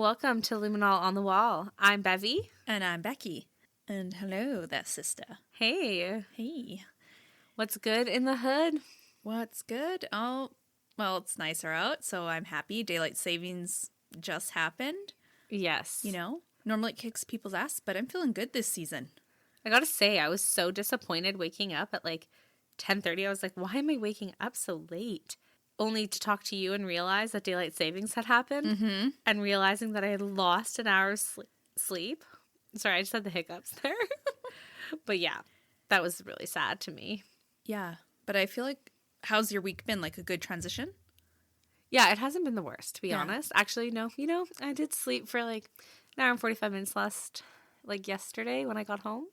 welcome to Luminol on the Wall. I'm Bevy. And I'm Becky. And hello there, sister. Hey. Hey. What's good in the hood? What's good? Oh, well, it's nicer out, so I'm happy. Daylight savings just happened. Yes. You know, normally it kicks people's ass, but I'm feeling good this season. I gotta say, I was so disappointed waking up at like 10:30. I was like, why am I waking up so late? Only to talk to you and realize that daylight savings had happened and realizing that I had lost an hour's sleep. Sorry, I just had the hiccups there. But yeah, that was really sad to me. Yeah, but I feel like, how's your week been? Like a good transition? Yeah, it hasn't been the worst, to be honest. Actually, no, I did sleep for like an hour and 45 minutes like yesterday when I got home.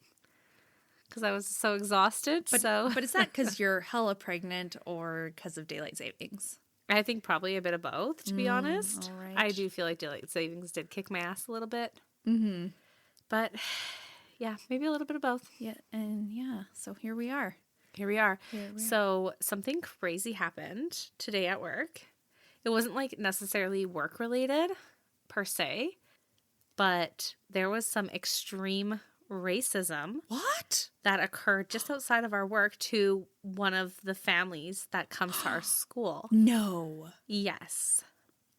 Because I was so exhausted. But is that because you're hella pregnant or because of daylight savings? I think probably a bit of both, to be honest. All right. I do feel like daylight savings did kick my ass a little bit. But yeah, maybe a little bit of both. Yeah, so here we are. Here we are. So something crazy happened today at work. It wasn't like necessarily work related per se, but there was some extreme racism. What? That occurred just outside of our work to one of the families that comes to our school. No. Yes.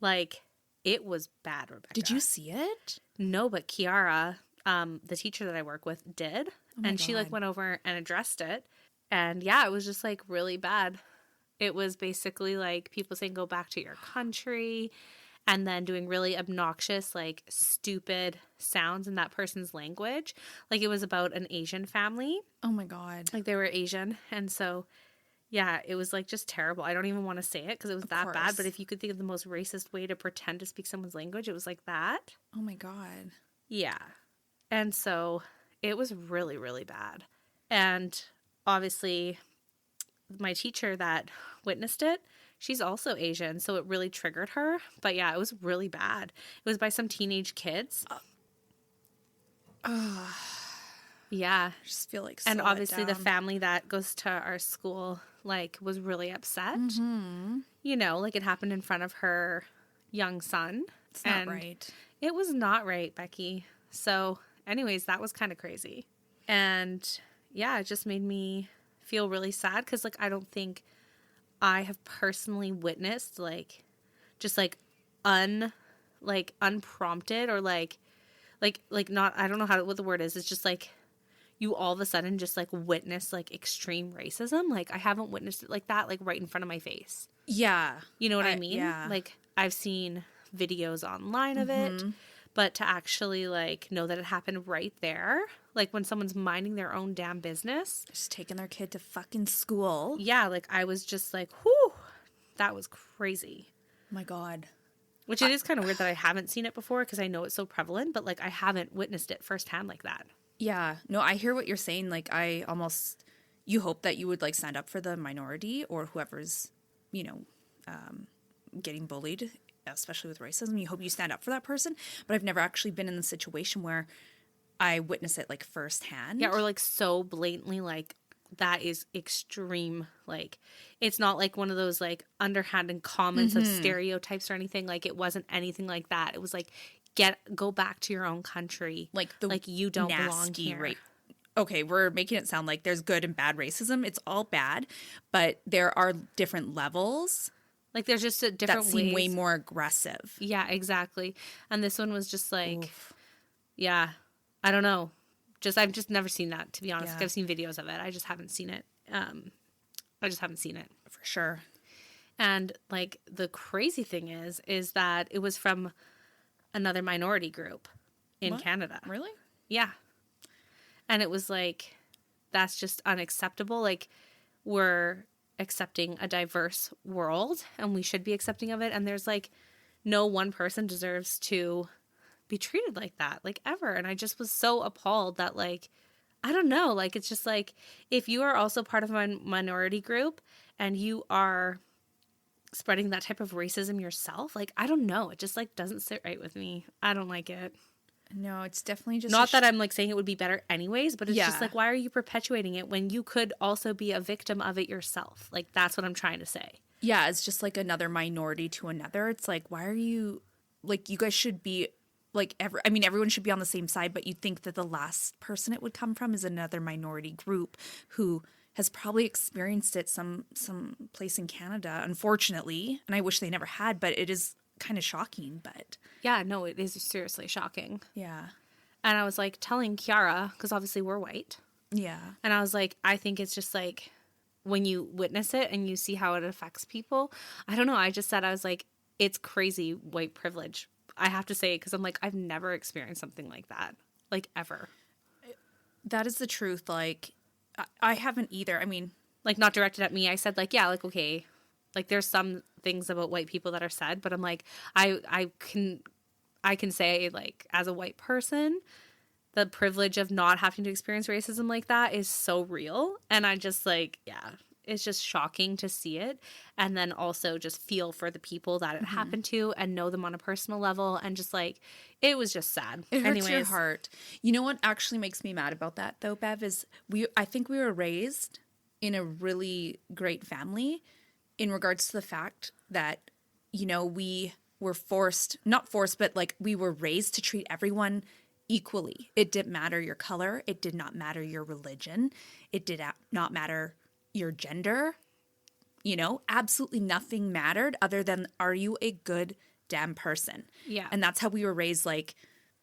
Like, it was bad, Rebecca. Did you see it? No, but Kiara, the teacher that I work with, did. And she like went over and addressed it. And yeah, it was just like really bad. It was basically like people saying go back to your country and then doing really obnoxious, like stupid sounds in that person's language. Like it was about an Asian family. Oh my God. Like they were Asian. And so, yeah, it was like just terrible. I don't even want to say it because it was that bad. But if you could think of the most racist way to pretend to speak someone's language, it was like that. Oh my God. Yeah. And so it was really, really bad. And obviously my teacher that witnessed it, she's also Asian, so it really triggered her. But yeah, it was really bad. It was by some teenage kids. Yeah. I just feel like so and obviously the family that goes to our school like was really upset. You know, like it happened in front of her young son. It's not right. It was not right, Becky. So anyways, that was kind of crazy. And yeah, it just made me feel really sad because like I don't think I have personally witnessed like just like unprompted or like not, I don't know what the word is. It's just like you all of a sudden just like witness like extreme racism. Like I haven't witnessed it like that, like right in front of my face. Yeah. You know what I mean? Yeah. Like I've seen videos online of it, but to actually like know that it happened right there, like when someone's minding their own damn business. Just taking their kid to fucking school. Yeah. Like I was just like, whew, that was crazy. Oh my God. Which it is kind of weird that I haven't seen it before because I know it's so prevalent, but like I haven't witnessed it firsthand like that. Yeah. No, I hear what you're saying. Like you hope that you would like stand up for the minority or whoever's, you know, getting bullied, especially with racism. You hope you stand up for that person. But I've never actually been in the situation where I witness it like firsthand. Yeah. Or like so blatantly, like that is extreme. Like it's not like one of those like underhanded comments of stereotypes or anything. Like it wasn't anything like that. It was like, go back to your own country. Like you don't belong here. Okay, we're making it sound like there's good and bad racism. It's all bad, but there are different levels. Like there's just a different that seem way more aggressive. Yeah, exactly. And this one was just like, yeah, I don't know. I've just never seen that, to be honest. Yeah. Like, I've seen videos of it. I just haven't seen it. For sure. And like the crazy thing is that it was from another minority group in Canada. Really? Yeah. And it was like, that's just unacceptable. Like we're accepting a diverse world and we should be accepting of it. And there's like no one person deserves to be treated like that, like ever. And I just was so appalled that like, I don't know, like it's just like if you are also part of a minority group and you are spreading that type of racism yourself, like I don't know, it just like doesn't sit right with me. I don't like it. No, it's definitely just not that I'm like saying it would be better anyways, but it's just like, why are you perpetuating it when you could also be a victim of it yourself? Like that's what I'm trying to say. Yeah, it's just like another minority to another. It's like, why are you like, you guys should be like, everyone should be on the same side, but you'd think that the last person it would come from is another minority group who has probably experienced it some place in Canada, unfortunately. And I wish they never had, but it is kind of shocking. But Yeah, no, it is seriously shocking. yeah. And I was like telling Kiara, because obviously we're white. Yeah. And I was like, I think it's just like when you witness it and you see how it affects people. I don't know. I just said, I was like, it's crazy white privilege. I have to say, because I'm like, I've never experienced something like that, like ever. That is the truth. Like, I haven't either. I mean, Like, not directed at me. I said, like, yeah, like, okay. Like, there's some things about white people that are said, but I'm like, I can say, like, as a white person, the privilege of not having to experience racism like that is so real. And I just, like, yeah, it's just shocking to see it. And then also just feel for the people that it happened to and know them on a personal level. And just, like, it was just sad. it hurts your heart. You know what actually makes me mad about that, though, Bev, is I think we were raised in a really great family in regards to the fact that, you know, we were not forced, but like we were raised to treat everyone equally. It didn't matter your color. It did not matter your religion. It did not matter your gender. You know, absolutely nothing mattered other than, are you a good damn person? Yeah. And that's how we were raised. Like,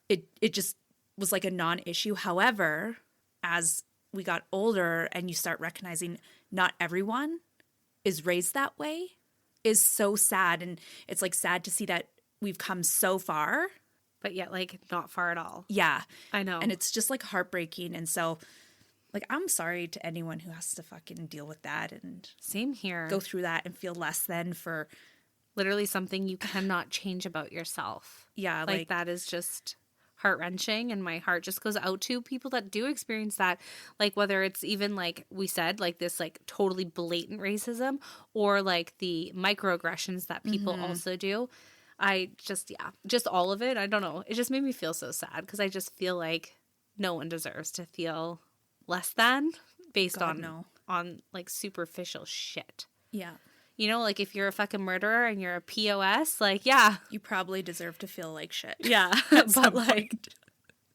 it just was like a non-issue. However, as we got older and you start recognizing not everyone is raised that way, is so sad. And it's like sad to see that we've come so far. But yet, like, not far at all. Yeah. I know. And it's just like heartbreaking. And so, like, I'm sorry to anyone who has to fucking deal with that and Same here. go through that and feel less than for. Literally something you cannot change about yourself. Yeah. Like that is just heart-wrenching, and my heart just goes out to people that do experience that, like whether it's even like we said, like this like totally blatant racism, or like the microaggressions that people also do. I just, yeah, just all of it. I don't know, it just made me feel so sad, because I just feel like no one deserves to feel less than based God, no. on like superficial shit. Yeah. You know, like if you're a fucking murderer and you're a POS, like, yeah. You probably deserve to feel like shit. Yeah. But like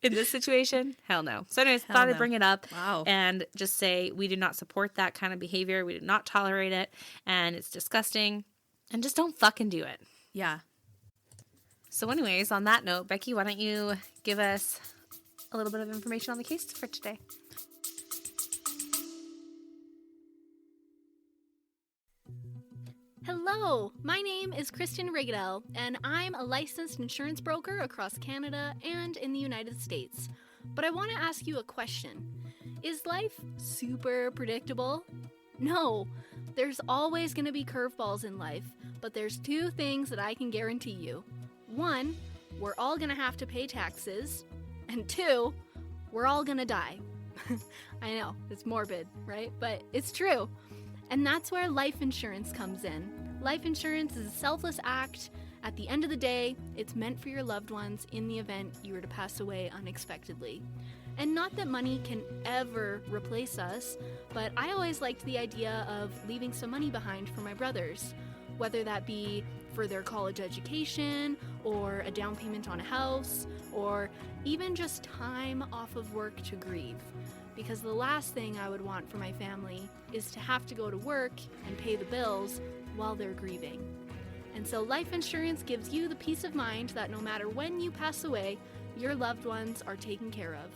in this situation, hell no. So anyways, thought I'd bring it up. Wow. And just say we do not support that kind of behavior. We do not tolerate it. And it's disgusting. And just don't fucking do it. Yeah. So anyways, on that note, Becky, why don't you give us a little bit of information on the case for today? Hello, my name is Kristen Riguidel, and I'm a licensed insurance broker across Canada and in the United States. But I want to ask you a question. Is life super predictable? No, there's always going to be curveballs in life, but there's two things that I can guarantee you. One, we're all going to have to pay taxes, and two, we're all going to die. I know, it's morbid, right? But it's true. And that's where life insurance comes in. Life insurance is a selfless act. At the end of the day, it's meant for your loved ones in the event you were to pass away unexpectedly. And not that money can ever replace us, but I always liked the idea of leaving some money behind for my brothers, whether that be for their college education, or a down payment on a house, or even just time off of work to grieve. Because the last thing I would want for my family is to have to go to work and pay the bills while they're grieving. And so life insurance gives you the peace of mind that no matter when you pass away, your loved ones are taken care of.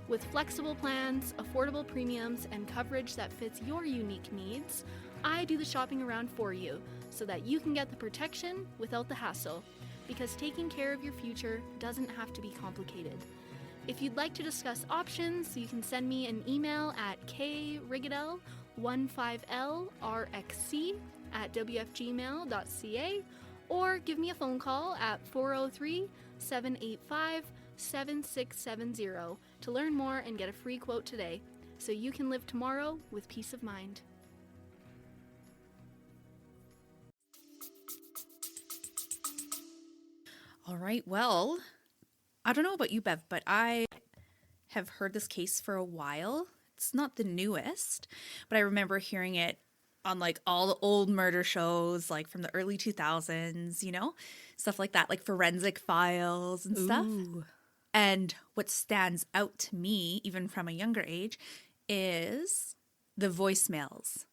With flexible plans, affordable premiums, and coverage that fits your unique needs, I do the shopping around for you so that you can get the protection without the hassle. Because taking care of your future doesn't have to be complicated. If you'd like to discuss options, you can send me an email at krigidel15lrxc@wfgmail.ca, or give me a phone call at 403-785-7670 to learn more and get a free quote today, so you can live tomorrow with peace of mind. All right. Well, I don't know about you, Bev, but I have heard this case for a while. It's not the newest, but I remember hearing it on like all the old murder shows, like from the early 2000s, you know, stuff like that, like Forensic Files and stuff. Ooh. And what stands out to me, even from a younger age, is the voicemails,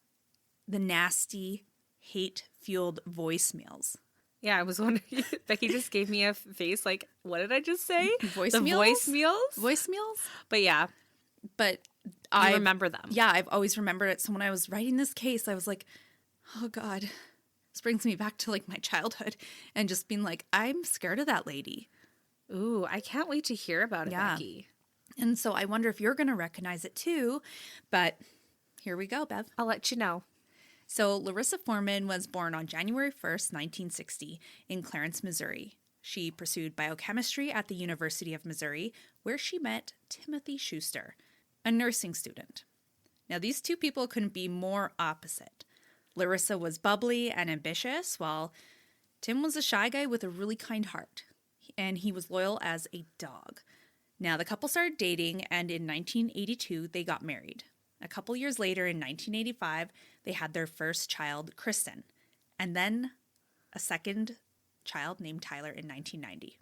the nasty, hate-fueled voicemails. Yeah, I was wondering. Becky just gave me a face like, what did I just say? Voicemails? The voicemails? Voicemails? But yeah, But I I remember them. Yeah, I've always remembered it. So when I was writing this case, I was like, oh God, this brings me back to like my childhood and just being like, I'm scared of that lady. Ooh, I can't wait to hear about it, Yeah. Becky. And so I wonder if you're going to recognize it too. But here we go, Bev. I'll let you know. So Larissa Foreman was born on January 1st, 1960 in Clarence, Missouri. She pursued biochemistry at the University of Missouri, where she met Timothy Schuster, a nursing student. Now, these two people couldn't be more opposite. Larissa was bubbly and ambitious, while Tim was a shy guy with a really kind heart, and he was loyal as a dog. Now, the couple started dating, and in 1982, they got married. A couple years later, in 1985, they had their first child, Kristen, and then a second child named Tyler in 1990.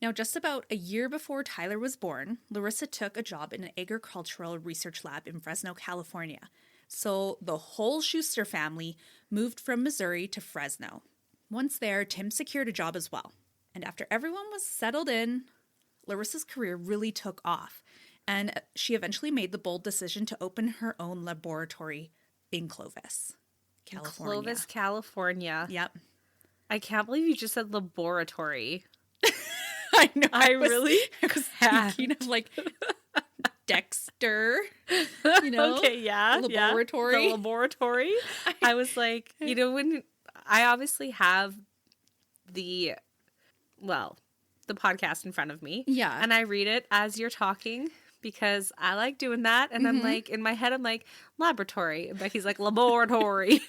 Now, just about a year before Tyler was born, Larissa took a job in an agricultural research lab in Fresno, California. So the whole Schuster family moved from Missouri to Fresno. Once there, Tim secured a job as well. And after everyone was settled in, Larissa's career really took off. And she eventually made the bold decision to open her own laboratory in Clovis, California. Clovis, California. Yep. I can't believe you just said laboratory. I know. I was thinking of like Dexter, you know? Okay, yeah. Laboratory. Yeah, the laboratory. I was like, you know, when I obviously have the podcast in front of me. Yeah. And I read it as you're talking because I like doing that. And I'm like, in my head, I'm like, laboratory. And Becky's like, laboratory.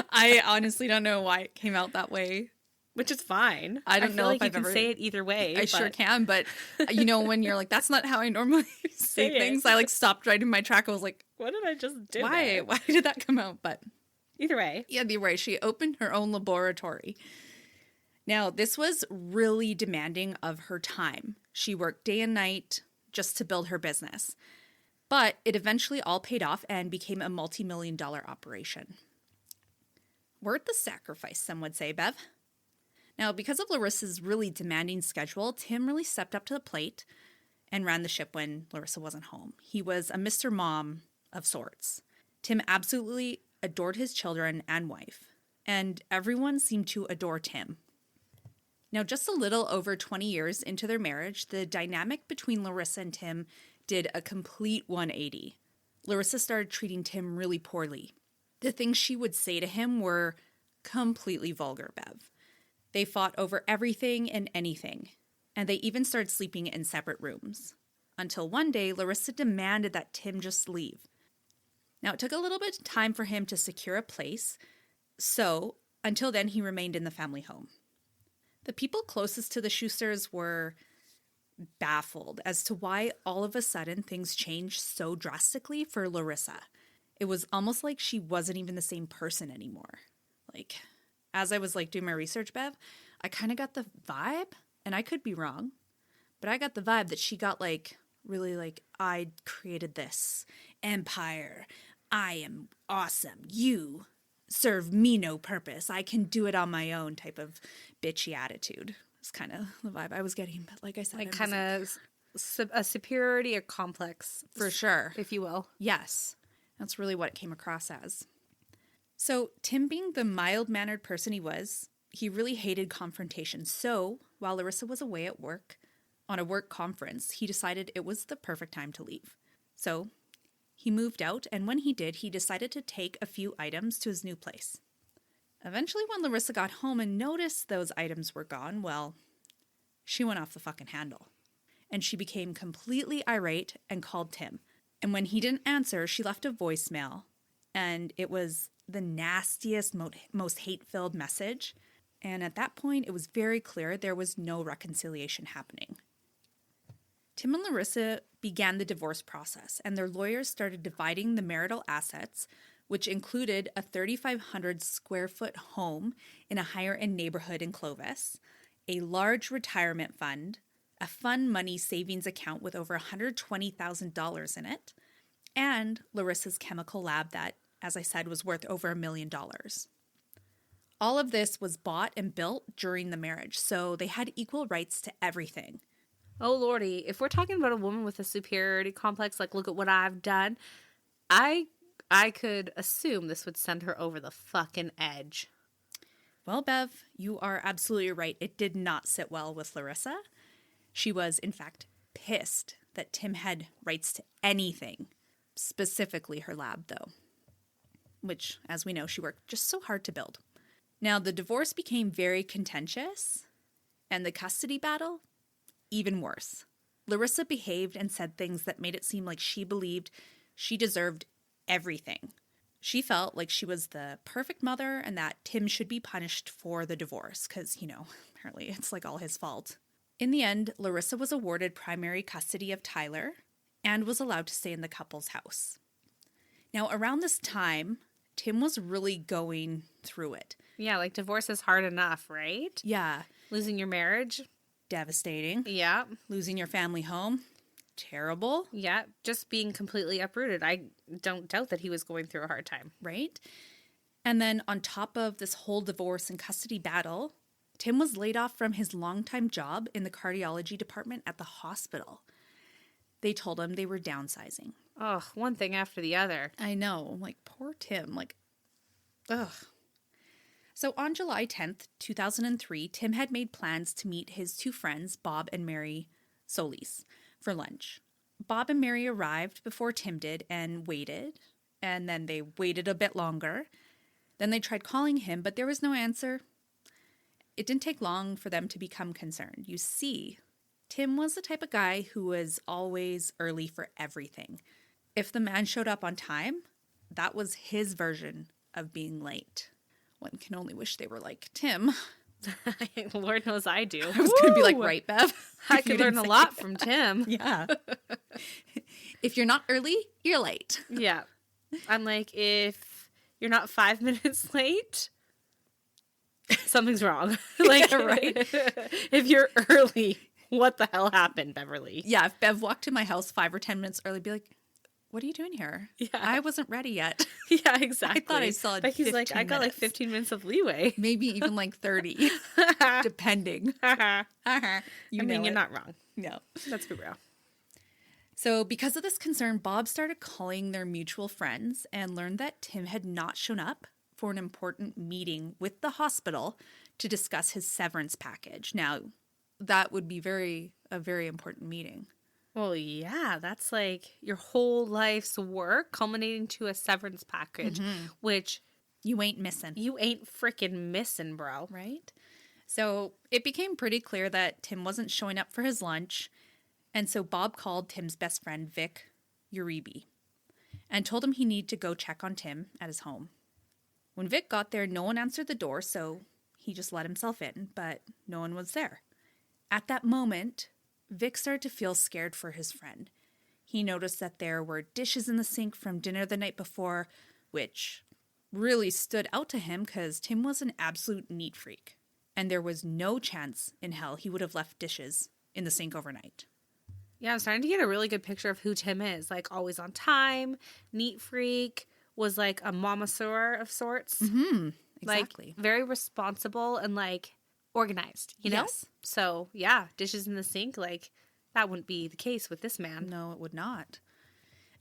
I honestly don't know why it came out that way. Which is fine. I don't feel know like if you I've can ever say it either way. I sure can, but you know, when you're like, that's not how I normally say Say things, it. I like stopped right in my track. I was like, What did I just do? why? there? Why did that come out? But Either way. yeah, you're right. She opened her own laboratory. Now, this was really demanding of her time. She worked day and night just to build her business. But it eventually all paid off and became a multi-million-dollar operation. Worth the sacrifice, some would say, Bev. Now, because of Larissa's really demanding schedule, Tim really stepped up to the plate and ran the ship when Larissa wasn't home. He was a Mr. Mom of sorts. Tim absolutely adored his children and wife, and everyone seemed to adore Tim. Now, just a little over 20 years into their marriage, the dynamic between Larissa and Tim did a complete 180. Larissa started treating Tim really poorly. The things she would say to him were completely vulgar, Bev. They fought over everything and anything, and they even started sleeping in separate rooms. Until one day, Larissa demanded that Tim just leave. Now, it took a little bit of time for him to secure a place, so until then, he remained in the family home. The people closest to the Schusters were baffled as to why all of a sudden things changed so drastically for Larissa. It was almost like she wasn't even the same person anymore. Like, as I was like doing my research, Bev, I kind of got the vibe, and I could be wrong, but I got the vibe that she got like really like, I created this empire. I am awesome. You serve me no purpose. I can do it on my own type of bitchy attitude. It's kind of the vibe I was getting. But like I said, Like kind of a superiority, a complex. for sure. If you will. Yes, that's really what it came across as. So Tim, being the mild-mannered person he was, he really hated confrontation. So while Larissa was away at work, on a work conference, he decided it was the perfect time to leave. So he moved out, and when he did, he decided to take a few items to his new place. Eventually, when Larissa got home and noticed those items were gone, well, she went off the fucking handle. And she became completely irate and called Tim. And when he didn't answer, she left a voicemail. And it was the nastiest, most hate-filled message. And at that point, it was very clear there was no reconciliation happening. Tim and Larissa began the divorce process, and their lawyers started dividing the marital assets, which included a 3,500 square foot home in a higher-end neighborhood in Clovis, a large retirement fund, a fun money savings account with over $120,000 in it, and Larissa's chemical lab that, as I said, was worth over $1 million. All of this was bought and built during the marriage, so they had equal rights to everything. Oh, Lordy. If we're talking about a woman with a superiority complex, like, look at what I've done, I could assume this would send her over the fucking edge. Well, Bev, you are absolutely right. It did not sit well with Larissa. She was, in fact, pissed that Tim had rights to anything, specifically her lab, though, which, as we know, she worked just so hard to build. Now, the divorce became very contentious, and the custody battle, even worse. Larissa behaved and said things that made it seem like she believed she deserved everything. She felt like she was the perfect mother and that Tim should be punished for the divorce because, apparently it's like all his fault. In the end, Larissa was awarded primary custody of Tyler and was allowed to stay in the couple's house. Now, around this time, Tim was really going through it. Yeah, like, divorce is hard enough, right? Yeah. Losing your marriage. Devastating. Yeah. Losing your family home. Terrible. Yeah, just being completely uprooted. I don't doubt that he was going through a hard time. Right? And then on top of this whole divorce and custody battle, Tim was laid off from his longtime job in the cardiology department at the hospital. They told him they were downsizing. Oh, one thing after the other. I know. Like, poor Tim. Ugh. So on July 10th, 2003, Tim had made plans to meet his two friends, Bob and Mary Solis, for lunch. Bob and Mary arrived before Tim did and waited, and then they waited a bit longer. Then they tried calling him, but there was no answer. It didn't take long for them to become concerned. You see, Tim was the type of guy who was always early for everything. If the man showed up on time, that was his version of being late. One can only wish they were like Tim. Lord knows I do. I was going to be like, right, Bev? I could learn a lot from Tim. Yeah. If you're not early, you're late. Yeah. I'm like, if you're not 5 minutes late, something's wrong. Like, right. If you're early, what the hell happened, Beverly? Yeah, if Bev walked to my house 5 or 10 minutes early, I'd be like, what are you doing here? Yeah. I wasn't ready yet. Yeah, exactly. I thought I saw Becky's like, I got like 15 minutes of leeway. Maybe even like 30, depending. You're not wrong. No. Let's be real. So because of this concern, Bob started calling their mutual friends and learned that Tim had not shown up for an important meeting with the hospital to discuss his severance package. Now, that would be a very important meeting. Well, yeah, that's like your whole life's work culminating to a severance package, which you ain't missing. You ain't freaking missing, bro. Right? So it became pretty clear that Tim wasn't showing up for his lunch. And so Bob called Tim's best friend, Vic Uribe, and told him he needed to go check on Tim at his home. When Vic got there, no one answered the door, so he just let himself in, but no one was there. At that moment, Vic started to feel scared for his friend. He noticed that there were dishes in the sink from dinner the night before, which really stood out to him because Tim was an absolute neat freak. And there was no chance in hell he would have left dishes in the sink overnight. Yeah, I'm starting to get a really good picture of who Tim is. Like, always on time, neat freak, was like a mamasaur of sorts. Mm-hmm. Exactly. Like, very responsible and, like, organized, you know? Yes. So, yeah, dishes in the sink, like, that wouldn't be the case with this man. No, it would not.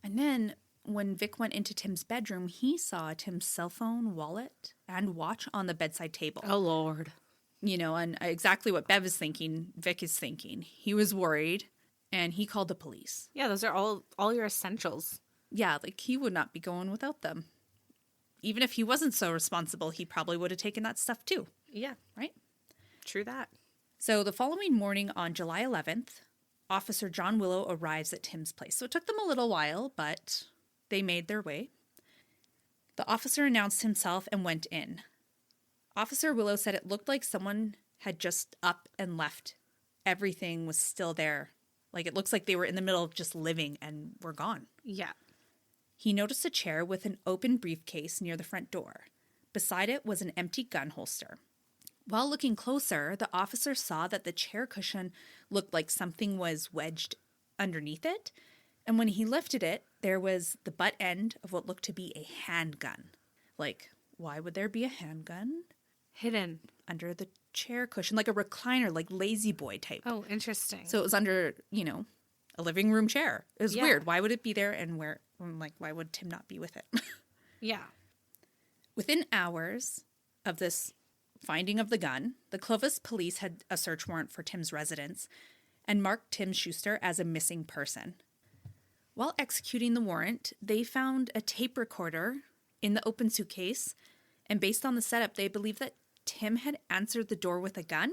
And then when Vic went into Tim's bedroom, he saw Tim's cell phone, wallet, and watch on the bedside table. Oh, Lord. And exactly what Bev is thinking, Vic is thinking. He was worried, and he called the police. Yeah, those are all your essentials. Yeah, like, he would not be going without them. Even if he wasn't so responsible, he probably would have taken that stuff too. Yeah. Right? True that. So the following morning on July 11th, Officer John Willow arrives at Tim's place. So it took them a little while, but they made their way. The officer announced himself and went in. Officer Willow said it looked like someone had just up and left. Everything was still there, Like, it looks like they were in the middle of just living and were gone. Yeah. He noticed a chair with an open briefcase near the front door. Beside it was an empty gun holster. While looking closer, the officer saw that the chair cushion looked like something was wedged underneath it. And when he lifted it, there was the butt end of what looked to be a handgun. Like, why would there be a handgun Hidden. under the chair cushion? Like a recliner, like Lazy Boy type. Oh, interesting. So it was under, a living room chair. It was Yeah. weird. Why would it be there, and why would Tim not be with it? Yeah. Within hours of this finding of the gun, the Clovis police had a search warrant for Tim's residence and marked Tim Schuster as a missing person. While executing the warrant, they found a tape recorder in the open suitcase, and based on the setup, they believe that Tim had answered the door with a gun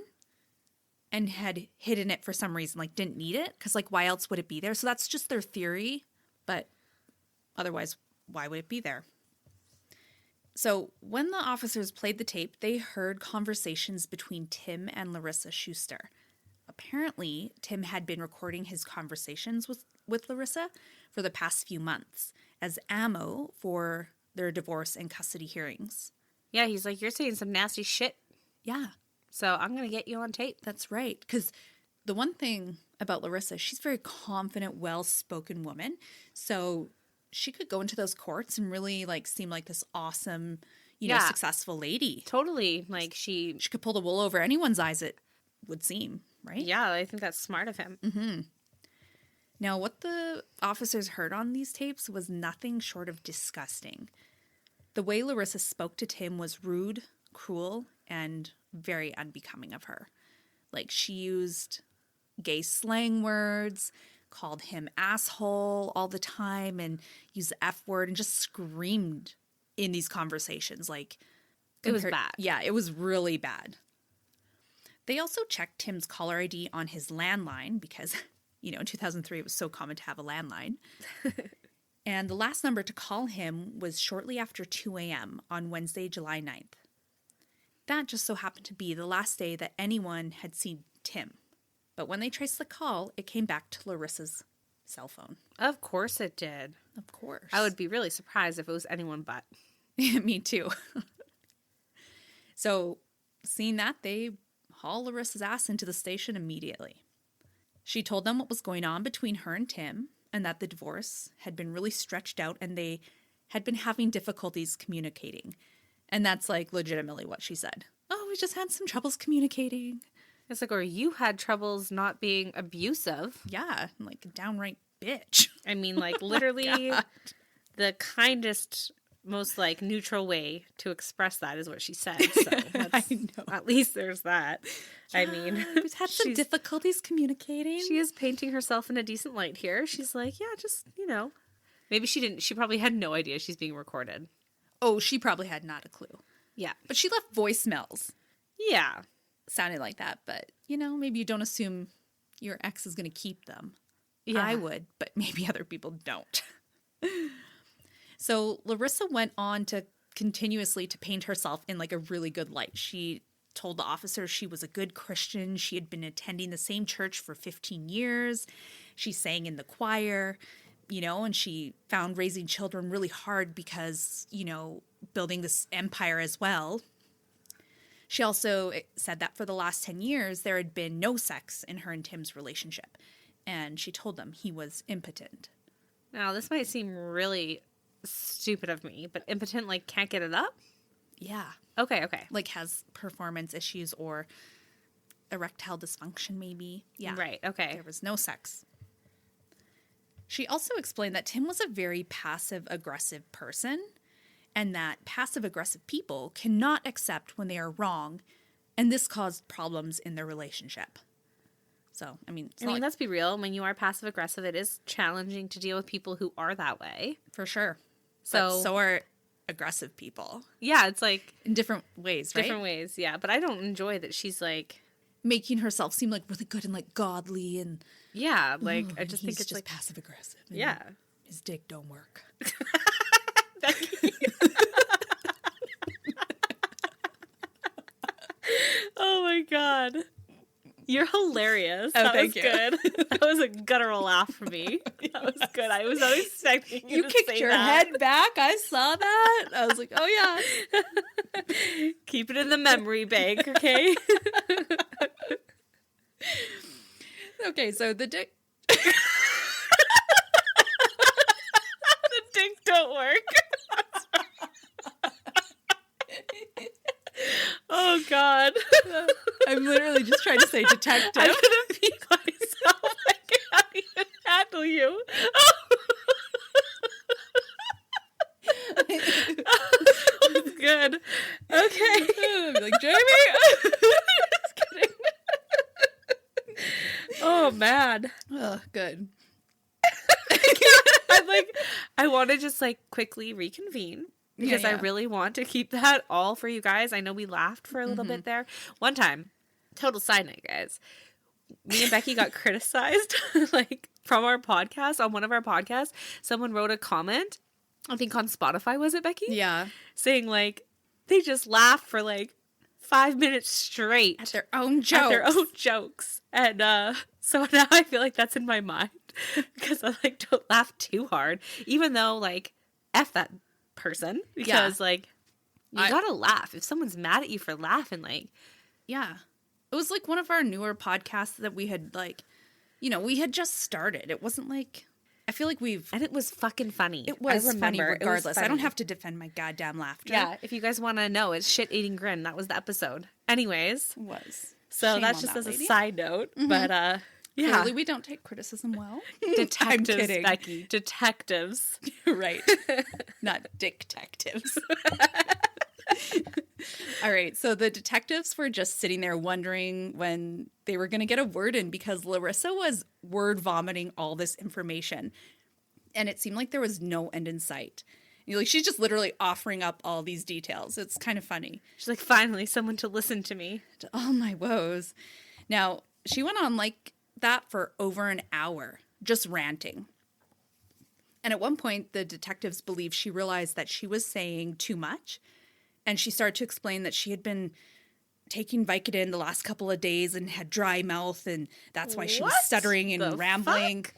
and had hidden it for some reason, like didn't need it, because why else would it be there? So that's just their theory, but otherwise, why would it be there? So when the officers played the tape, they heard conversations between Tim and Larissa Schuster. Apparently, Tim had been recording his conversations with Larissa for the past few months as ammo for their divorce and custody hearings. Yeah, he's like, you're saying some nasty shit, Yeah, so I'm going to get you on tape. that's right. Because the one thing about Larissa, she's a very confident, well-spoken woman. So she could go into those courts and really seem like this awesome, Yeah. successful lady. Totally. Like, she She could pull the wool over anyone's eyes, it would seem, right? Yeah, I think that's smart of him. Now, what the officers heard on these tapes was nothing short of disgusting. The way Larissa spoke to Tim was rude, cruel, and very unbecoming of her. Like, she used gay slang words, called him asshole all the time, and used the F word and just screamed in these conversations. It was bad. Yeah, it was really bad. They also checked Tim's caller ID on his landline because, in 2003, it was so common to have a landline. And the last number to call him was shortly after 2 a.m. on Wednesday, July 9th. That just so happened to be the last day that anyone had seen Tim. But when they traced the call, it came back to Larissa's cell phone. Of course it did. Of course. I would be really surprised if it was anyone but. Me too. So, seeing that, they hauled Larissa's ass into the station immediately. She told them what was going on between her and Tim, and that the divorce had been really stretched out and they had been having difficulties communicating. And that's legitimately what she said. Oh, we just had some troubles communicating. It's like, or you had troubles not being abusive. Yeah, a downright bitch. I mean, literally God. the kindest, most neutral way to express that is what she said. So I know. At least there's that. I mean, We've had some difficulties communicating. she is painting herself in a decent light here. She's like, yeah, just, maybe she didn't. She probably had no idea she's being recorded. Oh, she probably had not a clue. Yeah. But she left voicemails. Yeah. Sounded like that, but maybe you don't assume your ex is going to keep them. Yeah. I would, but maybe other people don't. So Larissa went on to continuously to paint herself in a really good light. She told the officer she was a good Christian. She had been attending the same church for 15 years. She sang in the choir, and she found raising children really hard because, building this empire as well. She also said that for the last 10 years, there had been no sex in her and Tim's relationship. And she told them he was impotent. Now, this might seem really stupid of me, but impotent, can't get it up? Yeah. Okay. Has performance issues or erectile dysfunction, maybe. Yeah. Right, okay. There was no sex. She also explained that Tim was a very passive-aggressive person, and that passive-aggressive people cannot accept when they are wrong, and this caused problems in their relationship. So, let's be real. When you are passive-aggressive, it is challenging to deal with people who are that way. For sure. So are aggressive people. Yeah, it's in different ways, right? different ways, yeah. But I don't enjoy that she's making herself seem really good and godly and yeah, I just think it's just passive-aggressive. Yeah. His dick don't work. Oh my God. You're hilarious. Oh, That thank was you. good. That was a guttural laugh for me. That was good. I was not expecting you to kicked say your that. head back. I saw that. I was like, oh yeah. Keep it in the memory bank, okay? Okay, so the The dink don't work. Oh, God. I'm literally just trying to say detective. I'm going to pee myself. I can't even handle you. That's good. Okay. I'd be like, Jamie. Just kidding. Oh, man. Oh, good. I want to just quickly reconvene because I Yeah. really want to keep that all for you guys. I know we laughed for a little bit there. One time, total side note, guys, me and Becky got criticized from our podcast. On one of our podcasts, someone wrote a comment, I think on Spotify, was it, Becky? Yeah. Saying they just laughed for 5 minutes straight At their own jokes. And so now I feel like that's in my mind because I don't laugh too hard, even though F that person, because you gotta laugh. If someone's mad at you for laughing, Yeah. It was one of our newer podcasts that we had we had just started. It wasn't I feel like and it was fucking funny. it was funny It was regardless. I don't funny. have to defend my goddamn laughter. Yeah, if you guys want to know, it's shit eating grin. That was the episode. Anyways, It was. so Shame that's on just that as lady. a side note. But yeah, Clearly we don't take criticism well. I'm detectives, kidding. Becky, detectives. Right. Not detectives. All right. So the detectives were just sitting there wondering when they were going to get a word in because Larissa was word vomiting all this information. And it seemed like there was no end in sight. She's just literally offering up all these details. It's kind of funny. She's like, finally, someone to listen to me. Oh, my woes. Now, she went on like that for over an hour, just ranting. And at one point, the detectives believed she realized that she was saying too much. And she started to explain that she had been taking Vicodin the last couple of days and had dry mouth. And that's why she was What stuttering and the rambling. fuck?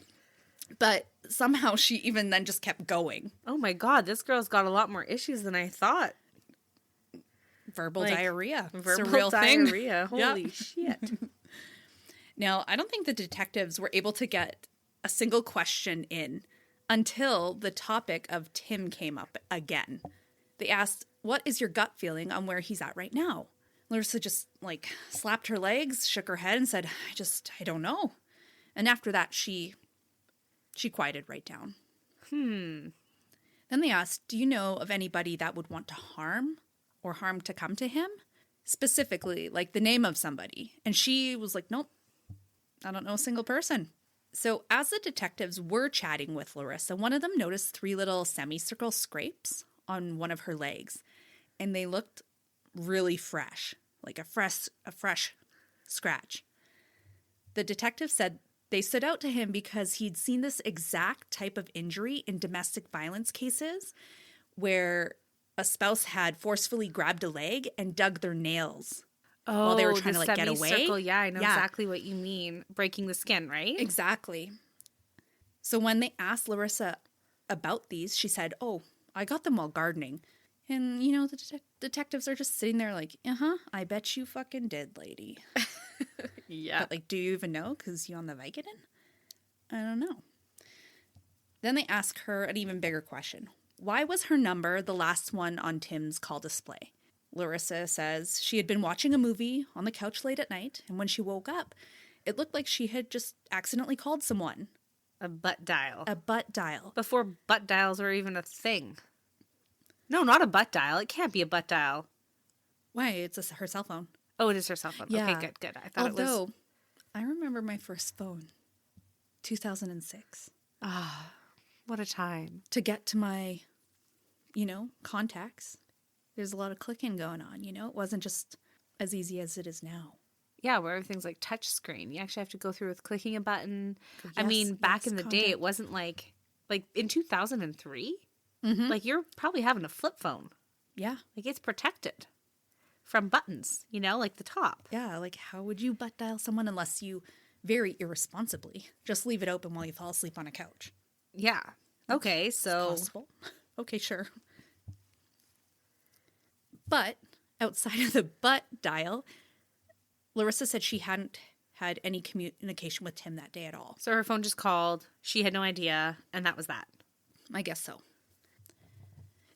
But somehow she even then just kept going. Oh my God, this girl's got a lot more issues than I thought. Verbal diarrhea. It's a Verbal real thing. diarrhea. Yeah. Holy shit. Now, I don't think the detectives were able to get a single question in until the topic of Tim came up again. They asked, "What is your gut feeling on where he's at right now?" Larissa just slapped her legs, shook her head and said, I don't know. And after that, she quieted right down. Then they asked, "Do you know of anybody that would want to harm or harm to come to him?" Specifically, the name of somebody. And she was like, "Nope, I don't know a single person." So as the detectives were chatting with Larissa, one of them noticed 3 little semicircle scrapes on one of her legs. And they looked really fresh, like a fresh scratch. The detective said they stood out to him because he'd seen this exact type of injury in domestic violence cases where a spouse had forcefully grabbed a leg and dug their nails while they were trying to get away. Semicircle, yeah, I know exactly what you mean. Breaking the skin, right? Exactly. So when they asked Larissa about these, she said, "Oh, I got them while gardening." And, the detectives are just sitting there I bet you fucking did, lady. Yeah. But, do you even know? Because you on the Vicodin? I don't know. Then they ask her an even bigger question. Why was her number the last one on Tim's call display? Larissa says she had been watching a movie on the couch late at night, and when she woke up, it looked like she had just accidentally called someone. A butt dial. A butt dial. Before butt dials were even a thing. No, not a butt dial. It can't be a butt dial. Why? It's her cell phone. Oh, it is her cell phone. Yeah. Okay, good. I thought it was... Although, I remember my first phone, 2006. What a time. To get to my, contacts, there's a lot of clicking going on, It wasn't just as easy as it is now. Yeah, where everything's touch screen. You actually have to go through with clicking a button. I Yes, mean, back in the day, contact. it wasn't like in 2003, Mm-hmm. you're probably having a flip phone. Yeah. It's protected. from buttons, like the top. Yeah, like how would you butt dial someone unless you very irresponsibly just leave it open while you fall asleep on a couch? Yeah. Okay, so Possible. Okay, sure. But outside of the butt dial, Larissa said she hadn't had any communication with Tim that day at all. her phone just called. She had no idea, and that was that. I guess so.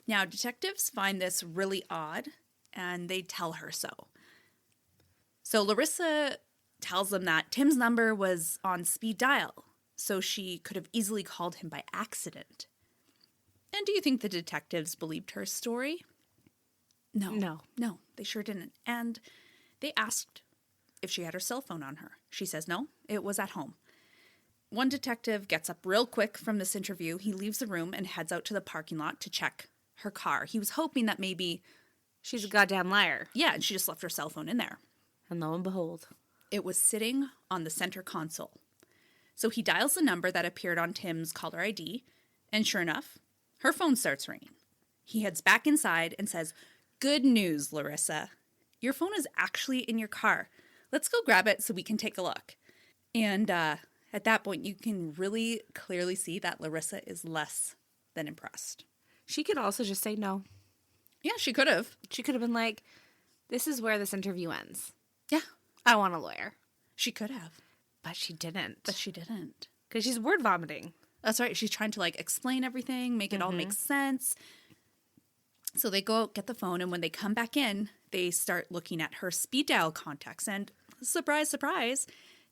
Now, detectives find this really odd, and they tell her so. So Larissa tells them that Tim's number was on speed dial, so she could have easily called him by accident. And do you think the detectives believed her story? No, they sure didn't. And they asked if she had her cell phone on her. She says no, it was at home. One detective gets up real quick from this interview. He leaves the room and heads out to the parking lot to check her car. He was hoping that maybe... She's a goddamn liar. Yeah, and she just left her cell phone in there. And lo and behold, it was sitting on the center console. So he dials the number that appeared on Tim's caller ID, and sure enough, her phone starts ringing. He heads back inside and says, "Good news, Larissa. Your phone is actually in your car. Let's go grab it so we can take a look." And at that point, you can really clearly see that Larissa is less than impressed. She could also just say no. Yeah, she could have. She could have been like, this is where this interview ends. Yeah. I want a lawyer. She could have. But she didn't. Because she's word vomiting. That's right. She's trying to explain everything, make it all make sense. So they go out, get the phone, and when they come back in, they start looking at her speed dial contacts. And surprise, surprise,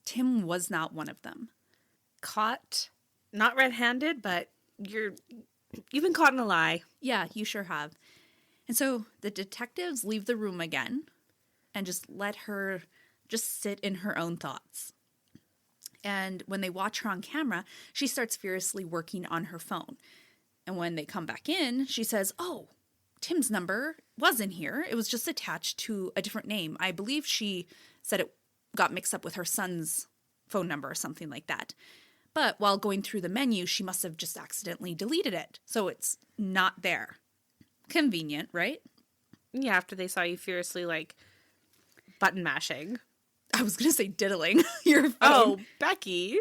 Tim was not one of them. Caught, not red-handed, but you've been caught in a lie. Yeah, you sure have. And so the detectives leave the room again and just let her just sit in her own thoughts. And when they watch her on camera, she starts furiously working on her phone. And when they come back in, she says, "Oh, Tim's number wasn't here. It was just attached to a different name." I believe she said it got mixed up with her son's phone number or something like that. But while going through the menu, she must have just accidentally deleted it. So it's not there. Convenient, right? Yeah, after they saw you furiously, button mashing. I was going to say diddling your phone. Oh, Becky.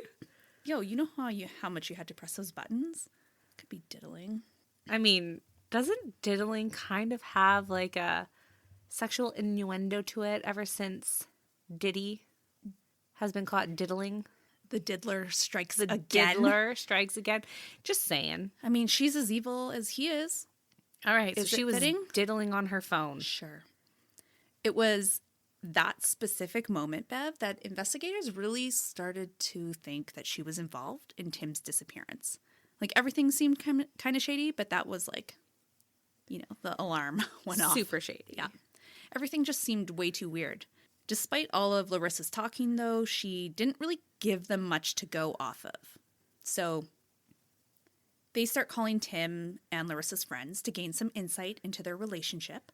Yo, you know how much you had to press those buttons? Could be diddling. I mean, doesn't diddling kind of have, a sexual innuendo to it ever since Diddy has been caught diddling? The diddler strikes again. Diddler strikes again. Just saying. I mean, she's as evil as he is. All right, so she was diddling on her phone. Sure. It was that specific moment, Bev, that investigators really started to think that she was involved in Tim's disappearance. Everything seemed kind of shady, but that was the alarm went off. Super shady. Yeah. Everything just seemed way too weird. Despite all of Larissa's talking, though, she didn't really give them much to go off of. So they start calling Tim and Larissa's friends to gain some insight into their relationship.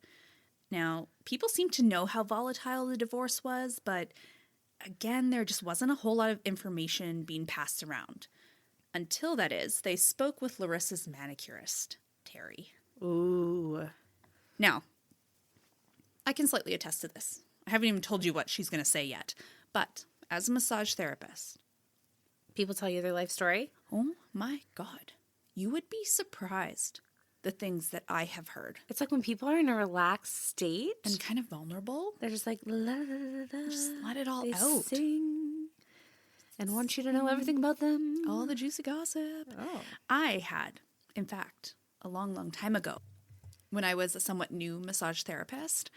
Now, people seem to know how volatile the divorce was, but again, there just wasn't a whole lot of information being passed around. Until, that is, they spoke with Larissa's manicurist, Terry. Ooh. Now, I can slightly attest to this. I haven't even told you what she's going to say yet. But as a massage therapist... People tell you their life story? Oh my God. You would be surprised the things that I have heard. It's like when people are in a relaxed state. And kind of vulnerable. They're just like, la, la, la, la. Just let it all they out. Sing and want you to know everything about them. All the juicy gossip. Oh. I had, in fact, a long, long time ago, when I was a somewhat new massage therapist,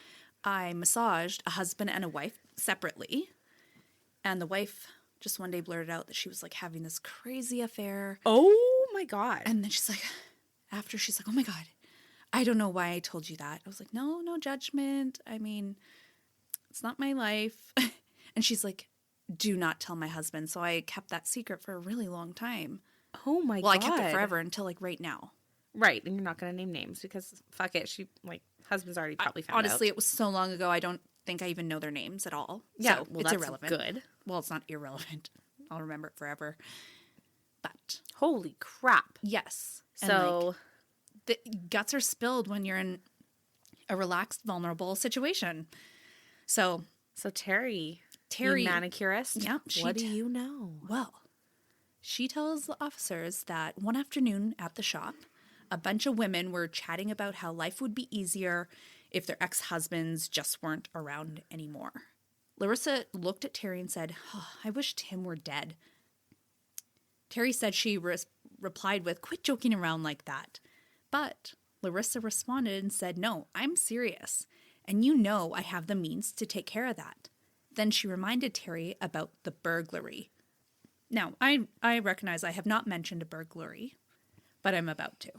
I massaged a husband and a wife separately. And the wife just one day blurted out that she was having this crazy affair. Oh my God. And then she's like, "Oh my God, I don't know why I told you that." I was like, no judgment. I mean, it's not my life. And she's like, "Do not tell my husband." So I kept that secret for a really long time. Oh my God. Well, I kept it forever until right now. Right. And you're not going to name names because fuck it. She husband's already probably found honestly, out. It was so long ago. I don't think I even know their names at all. Yeah. So well, it's that's irrelevant. Good. Well, it's not irrelevant. I'll remember it forever. But holy crap. yes. So the guts are spilled when you're in a relaxed, vulnerable situation. So Terry, Terry, you manicurist, yeah, what do you know? Well, she tells the officers that one afternoon at the shop, a bunch of women were chatting about how life would be easier if their ex-husbands just weren't around anymore. Larissa looked at Terry and said, "Oh, I wish Tim were dead." Terry said she replied with, "Quit joking around like that." But Larissa responded and said, "No, I'm serious. And you know I have the means to take care of that." Then she reminded Terry about the burglary. Now, I recognize I have not mentioned a burglary, but I'm about to.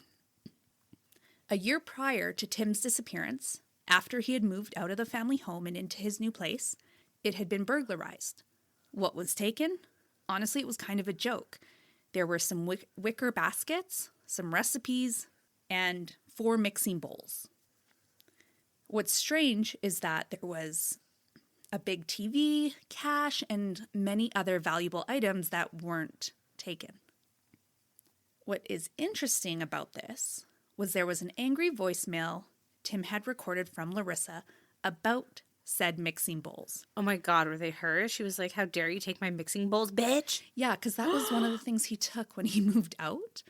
A year prior to Tim's disappearance, after he had moved out of the family home and into his new place, it had been burglarized. What was taken? Honestly, it was kind of a joke. There were some wicker baskets, some recipes, and 4 mixing bowls. What's strange is that there was a big TV, cash, and many other valuable items that weren't taken. What is interesting about this was there was an angry voicemail Tim had recorded from Larissa about said mixing bowls. Oh my God, were they hers? She was like, "How dare you take my mixing bowls, bitch?" Yeah, because that was one of the things he took when he moved out.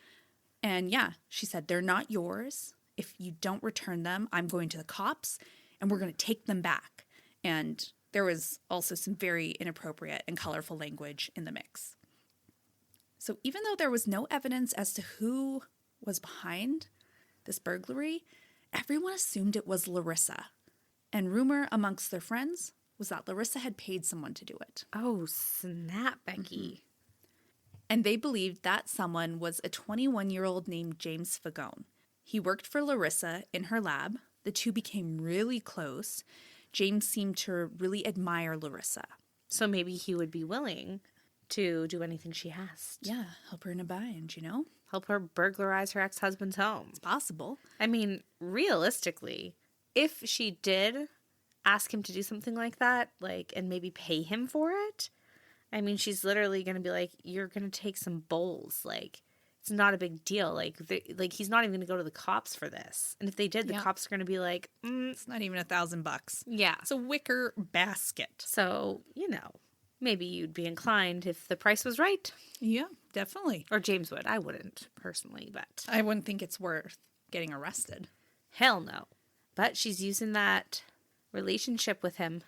And yeah, she said, "They're not yours. If you don't return them, I'm going to the cops and we're going to take them back." And there was also some very inappropriate and colorful language in the mix. So even though there was no evidence as to who was behind this burglary, everyone assumed it was Larissa. And rumor amongst their friends was that Larissa had paid someone to do it. Oh, snap, Becky. And they believed that someone was a 21-year-old named James Fagone. He worked for Larissa in her lab. The two became really close. James seemed to really admire Larissa. So maybe he would be willing to do anything she asked. Yeah, help her in a bind, you know? Help her burglarize her ex-husband's home. It's possible. I mean, realistically, if she did ask him to do something like that, like, and maybe pay him for it, I mean, she's literally going to be like, "You're going to take some bowls." Like, it's not a big deal. Like, he's not even going to go to the cops for this. And if they did, the cops are going to be like, It's not even $1,000. yeah. It's a wicker basket. So, maybe you'd be inclined if the price was right. Yeah, definitely. Or James would. I wouldn't, personally, but I wouldn't think it's worth getting arrested. hell no. But she's using that relationship with him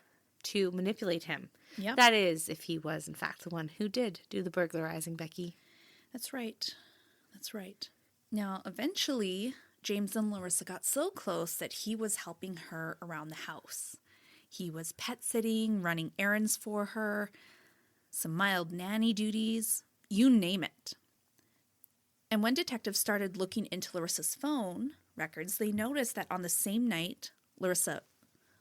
to manipulate him. Yep. That is, if he was, in fact, the one who did do the burglarizing, Becky. That's right. That's right. Now, eventually, James and Larissa got so close that he was helping her around the house. He was pet sitting, running errands for her, some mild nanny duties, you name it. And when detectives started looking into Larissa's phone records, they noticed that on the same night Larissa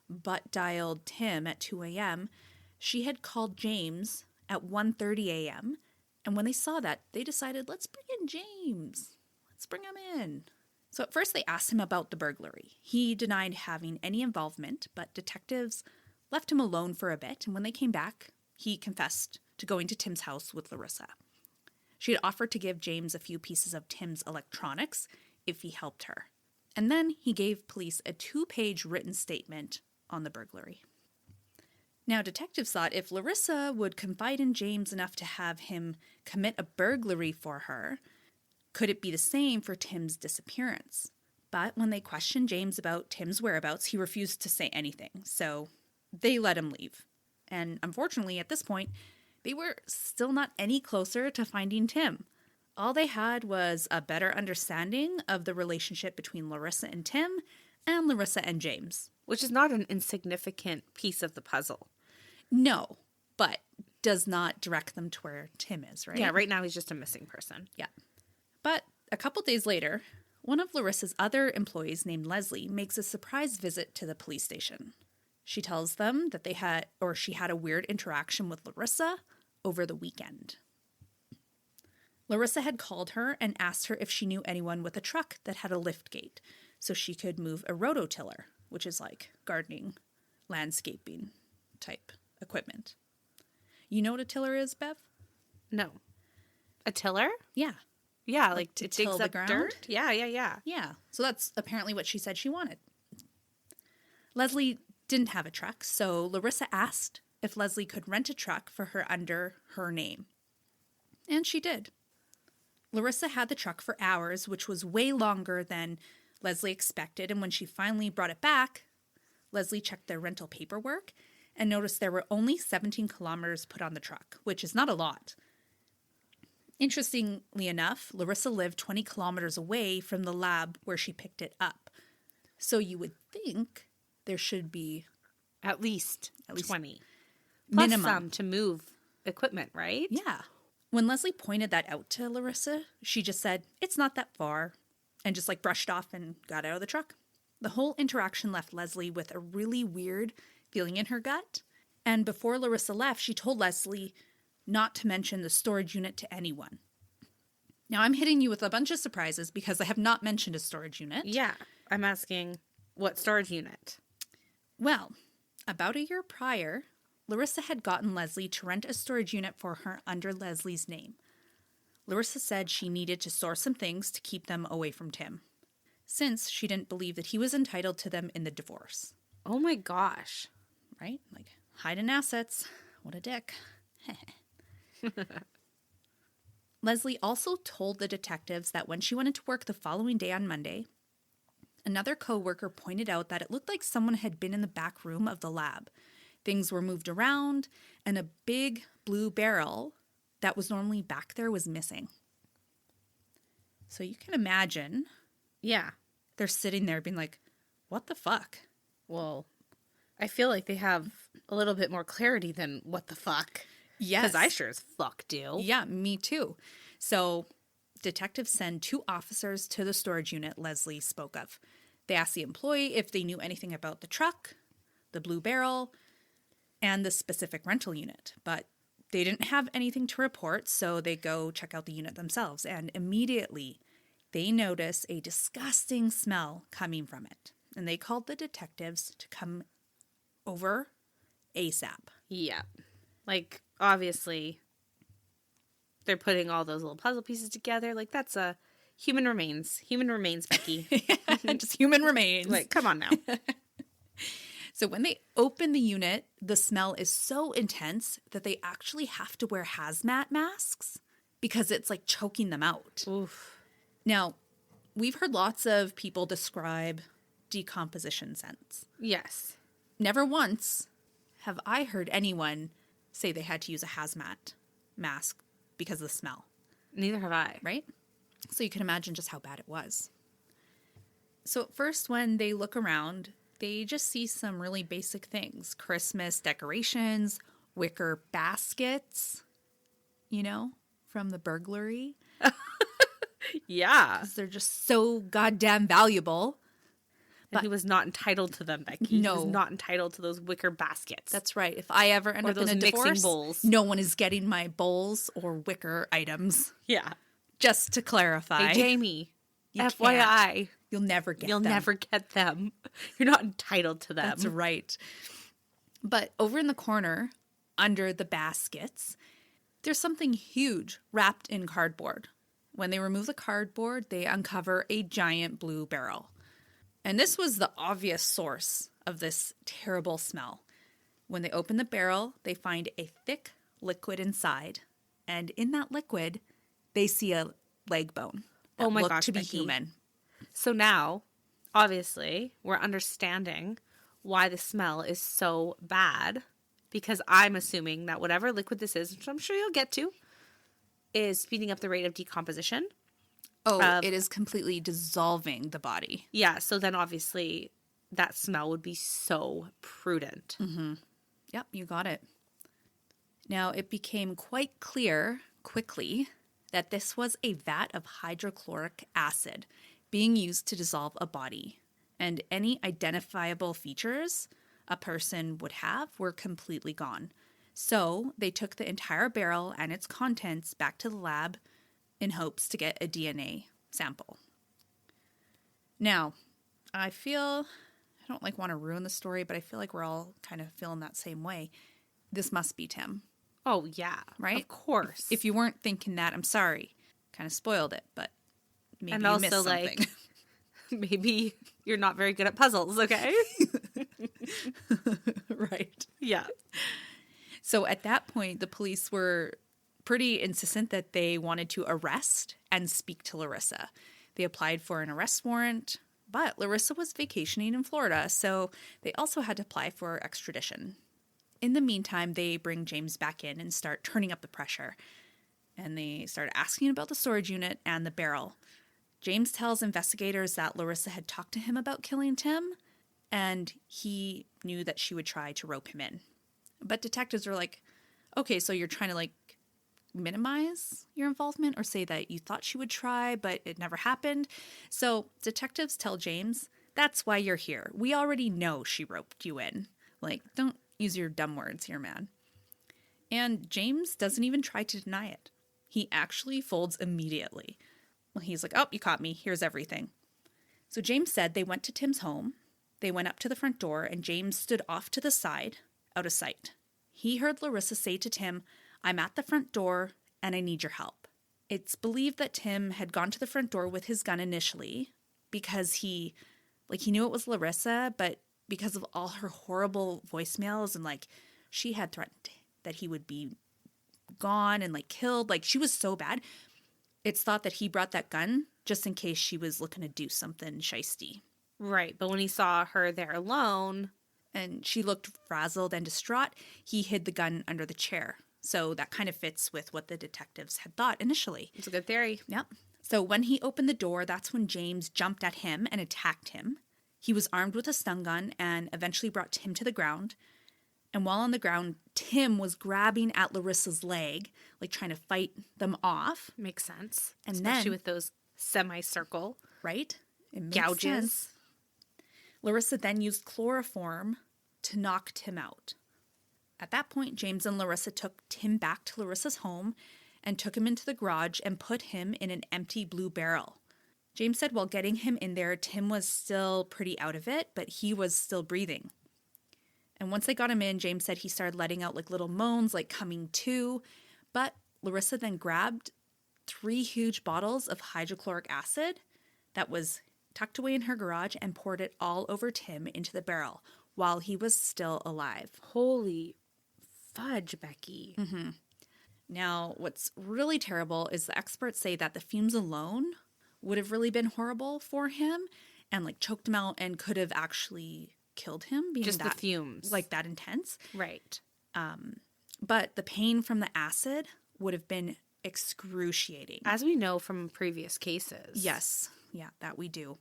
butt-dialed Tim at 2 a.m., she had called James at 1:30 a.m., and when they saw that, they decided, let's bring in James. Let's bring him in. So at first they asked him about the burglary. He denied having any involvement, but detectives left him alone for a bit, and when they came back, he confessed to going to Tim's house with Larissa. She had offered to give James a few pieces of Tim's electronics if he helped her. And then he gave police a 2-page written statement on the burglary. Now, detectives thought if Larissa would confide in James enough to have him commit a burglary for her, could it be the same for Tim's disappearance? But when they questioned James about Tim's whereabouts, he refused to say anything, so they let him leave. And unfortunately, at this point, they were still not any closer to finding Tim. All they had was a better understanding of the relationship between Larissa and Tim, and Larissa and James. Which is not an insignificant piece of the puzzle. No, but does not direct them to where Tim is, right? Yeah, right now he's just a missing person. Yeah. But a couple days later, one of Larissa's other employees named Leslie makes a surprise visit to the police station. She tells them that she had a weird interaction with Larissa over the weekend. Larissa had called her and asked her if she knew anyone with a truck that had a lift gate so she could move a rototiller, which is like gardening, landscaping type equipment. You know what a tiller is, Bev? No. A tiller? Yeah. Yeah, like to it till digs the up ground? dirt? Yeah. Yeah. So that's apparently what she said she wanted. Leslie didn't have a truck, so Larissa asked if Leslie could rent a truck for her under her name. And she did. Larissa had the truck for hours, which was way longer than Leslie expected, and when she finally brought it back, Leslie checked their rental paperwork and noticed there were only 17 kilometers put on the truck, which is not a lot. Interestingly enough, Larissa lived 20 kilometers away from the lab where she picked it up. So you would think there should be At least 20. minimum. Plus some to move equipment, right? Yeah. When Leslie pointed that out to Larissa, she just said, "It's not that far," and just like brushed off and got out of the truck. The whole interaction left Leslie with a really weird feeling in her gut. And before Larissa left, she told Leslie not to mention the storage unit to anyone. Now I'm hitting you with a bunch of surprises because I have not mentioned a storage unit. Yeah. I'm asking, what storage unit? Well, about a year prior, Larissa had gotten Leslie to rent a storage unit for her under Leslie's name. Larissa said she needed to store some things to keep them away from Tim, since she didn't believe that he was entitled to them in the divorce. Oh my gosh. Right? Like, hiding assets. What a dick. Leslie also told the detectives that when she went into work the following day on Monday, another co-worker pointed out that it looked like someone had been in the back room of the lab. Things were moved around, and a big blue barrel that was normally back there was missing. So you can imagine Yeah. they're sitting there being like, what the fuck? Well, I feel like they have a little bit more clarity than what the fuck. Yes. Because I sure as fuck do. Yeah, me too. So detectives send 2 officers to the storage unit Leslie spoke of. They asked the employee if they knew anything about the truck, the blue barrel, and the specific rental unit. But they didn't have anything to report, so they go check out the unit themselves. And immediately, they notice a disgusting smell coming from it. And they called the detectives to come over ASAP. Yeah. Like, obviously, they're putting all those little puzzle pieces together. Like, that's a human remains. Human remains, Becky. Just human remains. Like, come on now. So when they open the unit, the smell is so intense that they actually have to wear hazmat masks because it's like choking them out. Oof. Now, we've heard lots of people describe decomposition scents. Yes. Never once have I heard anyone say they had to use a hazmat mask because of the smell, Neither have I. right? So you can imagine just how bad it was. So at first, when they look around, they just see some really basic things. Christmas decorations, wicker baskets, you know, from the burglary. Yeah. They're just so goddamn valuable. And he was not entitled to them, Becky. No. He was not entitled to those wicker baskets. That's right. If I ever end Or up in those a mixing divorce, bowls. no one is getting my bowls or wicker items. Yeah. Just to clarify. Hey, Jamie. You FYI. You'll never get You'll them. never get them. You're not entitled to them. That's right. But over in the corner, under the baskets, there's something huge wrapped in cardboard. When they remove the cardboard, they uncover a giant blue barrel. And this was the obvious source of this terrible smell. When they open the barrel, they find a thick liquid inside. And in that liquid, they see a leg bone that Oh my looked gosh, to be Becky. human. So now, obviously, we're understanding why the smell is so bad. Because I'm assuming that whatever liquid this is, which I'm sure you'll get to, is speeding up the rate of decomposition. Oh, it is completely dissolving the body. Yeah, so then obviously that smell would be so prudent. Yep, you got it. Now, it became quite clear quickly that this was a vat of hydrochloric acid being used to dissolve a body, and any identifiable features a person would have were completely gone. So they took the entire barrel and its contents back to the lab in hopes to get a DNA sample. Now, I don't want to ruin the story, but I feel like we're all kind of feeling that same way. This must be Tim. Oh, yeah. Right? Of course. If you weren't thinking that, I'm sorry. Kind of spoiled it, but maybe and you also, missed something. like, maybe you're not very good at puzzles, okay? Right. Yeah. So at that point, the police were pretty insistent that they wanted to arrest and speak to Larissa. They applied for an arrest warrant, but Larissa was vacationing in Florida, so they also had to apply for extradition. In the meantime, they bring James back in and start turning up the pressure. And they start asking about the storage unit and the barrel. James tells investigators that Larissa had talked to him about killing Tim, and he knew that she would try to rope him in. But detectives are like, okay, so you're trying to like minimize your involvement or say that you thought she would try, but it never happened. So detectives tell James, that's why you're here. We already know she roped you in. Like, don't use your dumb words here, man. And James doesn't even try to deny it. He actually folds immediately. Well, he's like, oh, you caught me. Here's everything. So James said they went to Tim's home. They went up to the front door, and James stood off to the side, out of sight. He heard Larissa say to Tim, I'm at the front door, and I need your help. It's believed that Tim had gone to the front door with his gun initially because he knew it was Larissa, but because of all her horrible voicemails and, like, she had threatened that he would be gone and, like, killed. Like, she was so bad. It's thought that he brought that gun just in case she was looking to do something shisty. Right. But when he saw her there alone, and she looked frazzled and distraught, he hid the gun under the chair. So that kind of fits with what the detectives had thought initially. it's a good theory. Yep. So when he opened the door, that's when James jumped at him and attacked him. He was armed with a stun gun and eventually brought Tim to the ground. And while on the ground, Tim was grabbing at Larissa's leg, like trying to fight them off. Makes sense. And especially then, with those semicircle right? It makes gouges. sense. Larissa then used chloroform to knock Tim out. At that point, James and Larissa took Tim back to Larissa's home and took him into the garage and put him in an empty blue barrel. James said while getting him in there, Tim was still pretty out of it, but he was still breathing. And once they got him in, James said he started letting out like little moans, like coming to. But Larissa then grabbed 3 huge bottles of hydrochloric acid that was tucked away in her garage and poured it all over Tim into the barrel while he was still alive. Holy fudge, Becky. Mm-hmm. Now, what's really terrible is the experts say that the fumes alone would have really been horrible for him and like choked him out and could have actually killed him. Being Just that, the fumes. like that intense. Right. But the pain from the acid would have been excruciating. As we know from previous cases. Yes. Yeah, that we do.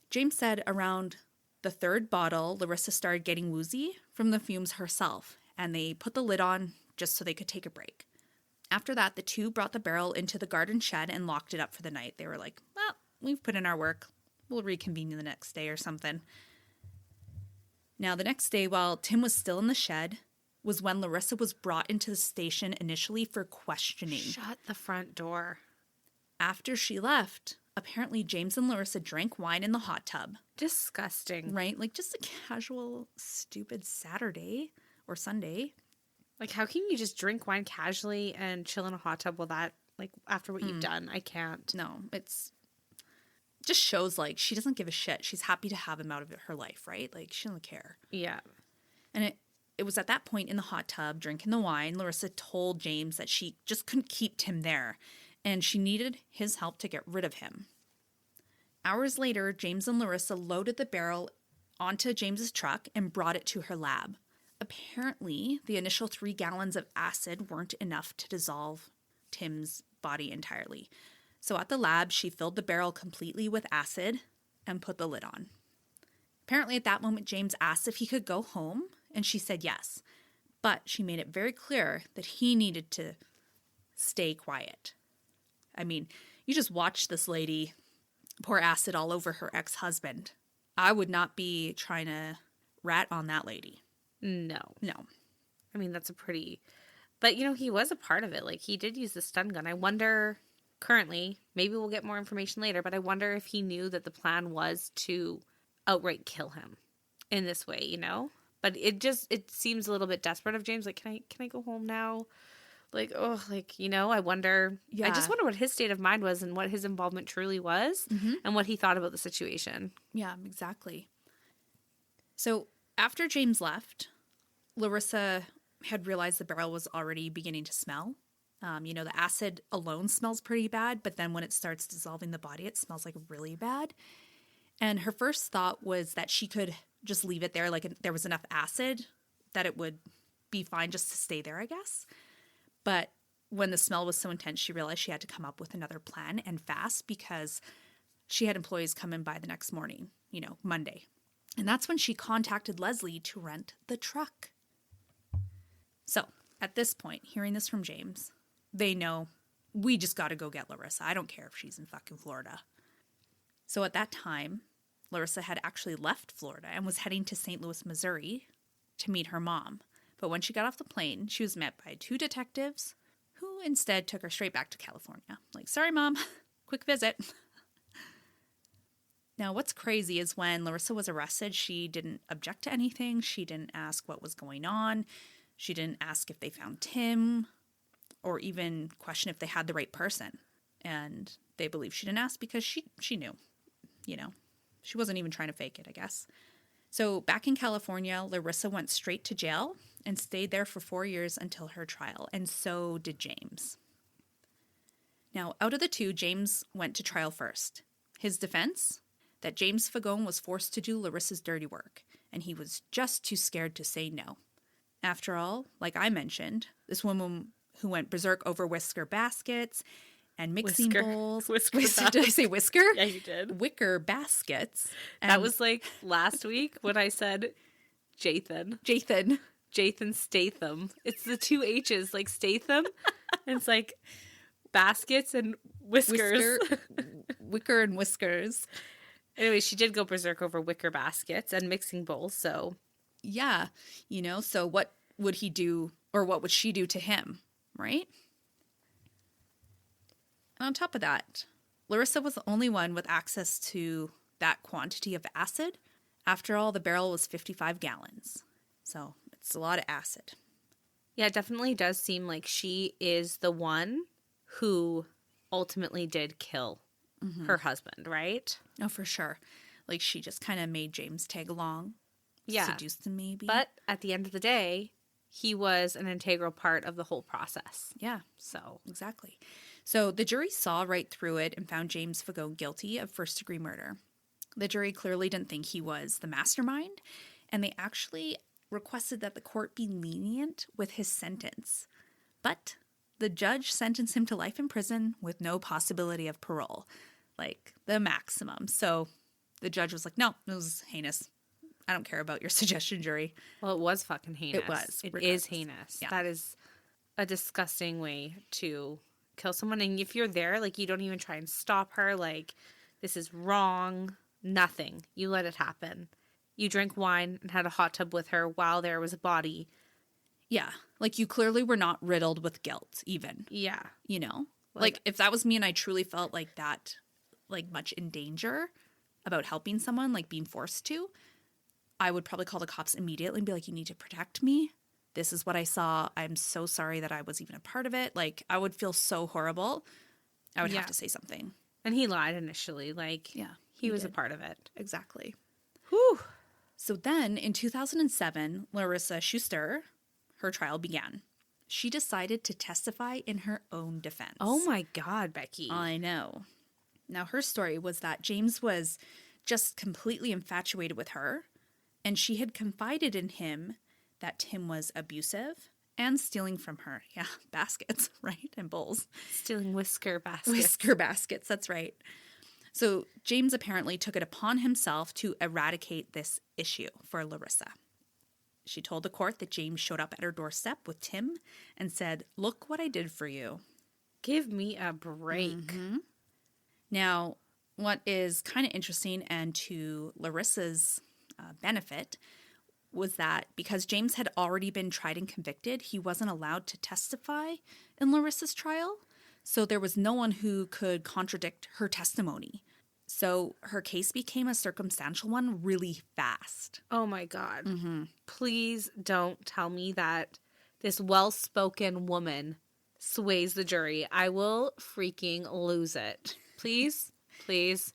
James said around the 3rd bottle, Larissa started getting woozy from the fumes herself, and they put the lid on just so they could take a break. After that, the two brought the barrel into the garden shed and locked it up for the night. They were like, well, we've put in our work. We'll reconvene the next day or something. Now, the next day, while Tim was still in the shed, was when Larissa was brought into the station initially for questioning. Shut the front door. After she left, apparently James and Larissa drank wine in the hot tub. Disgusting. Right? Like just a casual, stupid Saturday or Sunday. Like, how can you just drink wine casually and chill in a hot tub while that, like, after what you've done? I can't. No, it's just shows like she doesn't give a shit. She's happy to have him out of her life, right? Like, she doesn't care. Yeah. And it was at that point in the hot tub, drinking the wine, Larissa told James that she just couldn't keep Tim there, and she needed his help to get rid of him. Hours later, James and Larissa loaded the barrel onto James's truck and brought it to her lab. Apparently, the initial 3 gallons of acid weren't enough to dissolve Tim's body entirely. So at the lab, she filled the barrel completely with acid and put the lid on. Apparently, at that moment, James asked if he could go home, and she said yes. But she made it very clear that he needed to stay quiet. I mean, you just watch this lady pour acid all over her ex-husband. I would not be trying to rat on that lady. No. No. I mean, that's a pretty... But, you know, he was a part of it. Like, he did use the stun gun. I wonder, currently, maybe we'll get more information later, but I wonder if he knew that the plan was to outright kill him in this way, you know? But it seems a little bit desperate of James. Like, can I go home now? Like, oh, like, you know, I wonder. Yeah. I just wonder what his state of mind was and what his involvement truly was and what he thought about the situation. Yeah, exactly. So after James left, Larissa had realized the barrel was already beginning to smell. The acid alone smells pretty bad, but then when it starts dissolving the body, it smells like really bad. And her first thought was that she could just leave it there, like there was enough acid that it would be fine just to stay there, I guess. But when the smell was so intense, she realized she had to come up with another plan and fast because she had employees come in by the next morning, Monday. And that's when she contacted Leslie to rent the truck. So at this point, hearing this from James, they know we just got to go get Larissa. I don't care if she's in fucking Florida. So at that time, Larissa had actually left Florida and was heading to St. Louis, Missouri to meet her mom. But when she got off the plane, she was met by 2 detectives who instead took her straight back to California. Like, sorry, Mom, quick visit. Now, what's crazy is when Larissa was arrested, she didn't object to anything. She didn't ask what was going on. She didn't ask if they found Tim or even question if they had the right person. And they believe she didn't ask because she knew, She wasn't even trying to fake it, I guess. So back in California, Larissa went straight to jail and stayed there for 4 years until her trial, and so did James. Now, out of the 2, James went to trial first. His defense? That James Fagone was forced to do Larissa's dirty work, and he was just too scared to say no. After all, like I mentioned, this woman who went berserk over whisker baskets and mixing bowls. Did I say whisker? Yeah, you did. Wicker baskets. That was like last week when I said Jathan. Jathan Statham. It's the 2 H's, like Statham. And it's like baskets and whiskers. Wicker and whiskers. Anyway, she did go berserk over wicker baskets and mixing bowls, so. Yeah, so what would he do, or what would she do to him, right? And on top of that, Larissa was the only one with access to that quantity of acid. After all, the barrel was 55 gallons. So it's a lot of acid. Yeah, it definitely does seem like she is the one who ultimately did kill her husband, right? Oh, for sure. Like, she just kind of made James tag along. Yeah. Seduced him, maybe. But at the end of the day, he was an integral part of the whole process. Yeah. So. Exactly. So the jury saw right through it and found James Fagone guilty of first-degree murder. The jury clearly didn't think he was the mastermind, and they actually requested that the court be lenient with his sentence. But the judge sentenced him to life in prison with no possibility of parole, like the maximum. So the judge was like, no, it was heinous. I don't care about your suggestion, jury. Well, it was fucking heinous. It was. It is heinous. Yeah. That is a disgusting way to kill someone. And if you're there, like, you don't even try and stop her. Like, this is wrong. Nothing. You let it happen. You drank wine and had a hot tub with her while there was a body. Yeah. Like, you clearly were not riddled with guilt, even. Yeah. Like, if that was me and I truly felt like that, like, much in danger about helping someone, like, being forced to, I would probably call the cops immediately and be like, you need to protect me. This is what I saw. I'm so sorry that I was even a part of it. Like, I would feel so horrible. I would have to say something. And he lied initially. Like, he was a part of it. Exactly. Whew. So then, in 2007, Larissa Schuster, her trial began. She decided to testify in her own defense. Oh my God, Becky. I know. Now, her story was that James was just completely infatuated with her, and she had confided in him that Tim was abusive and stealing from her. Yeah, baskets, right? And bowls. Stealing whisker baskets. Whisker baskets, that's right. So James apparently took it upon himself to eradicate this issue for Larissa. She told the court that James showed up at her doorstep with Tim and said, "Look what I did for you." Give me a break. Mm-hmm. Now, what is kind of interesting and to Larissa's benefit was that because James had already been tried and convicted, he wasn't allowed to testify in Larissa's trial. So there was no one who could contradict her testimony. So her case became a circumstantial one really fast. Oh my God. Mm-hmm. Please don't tell me that this well-spoken woman sways the jury. I will freaking lose it. Please, please.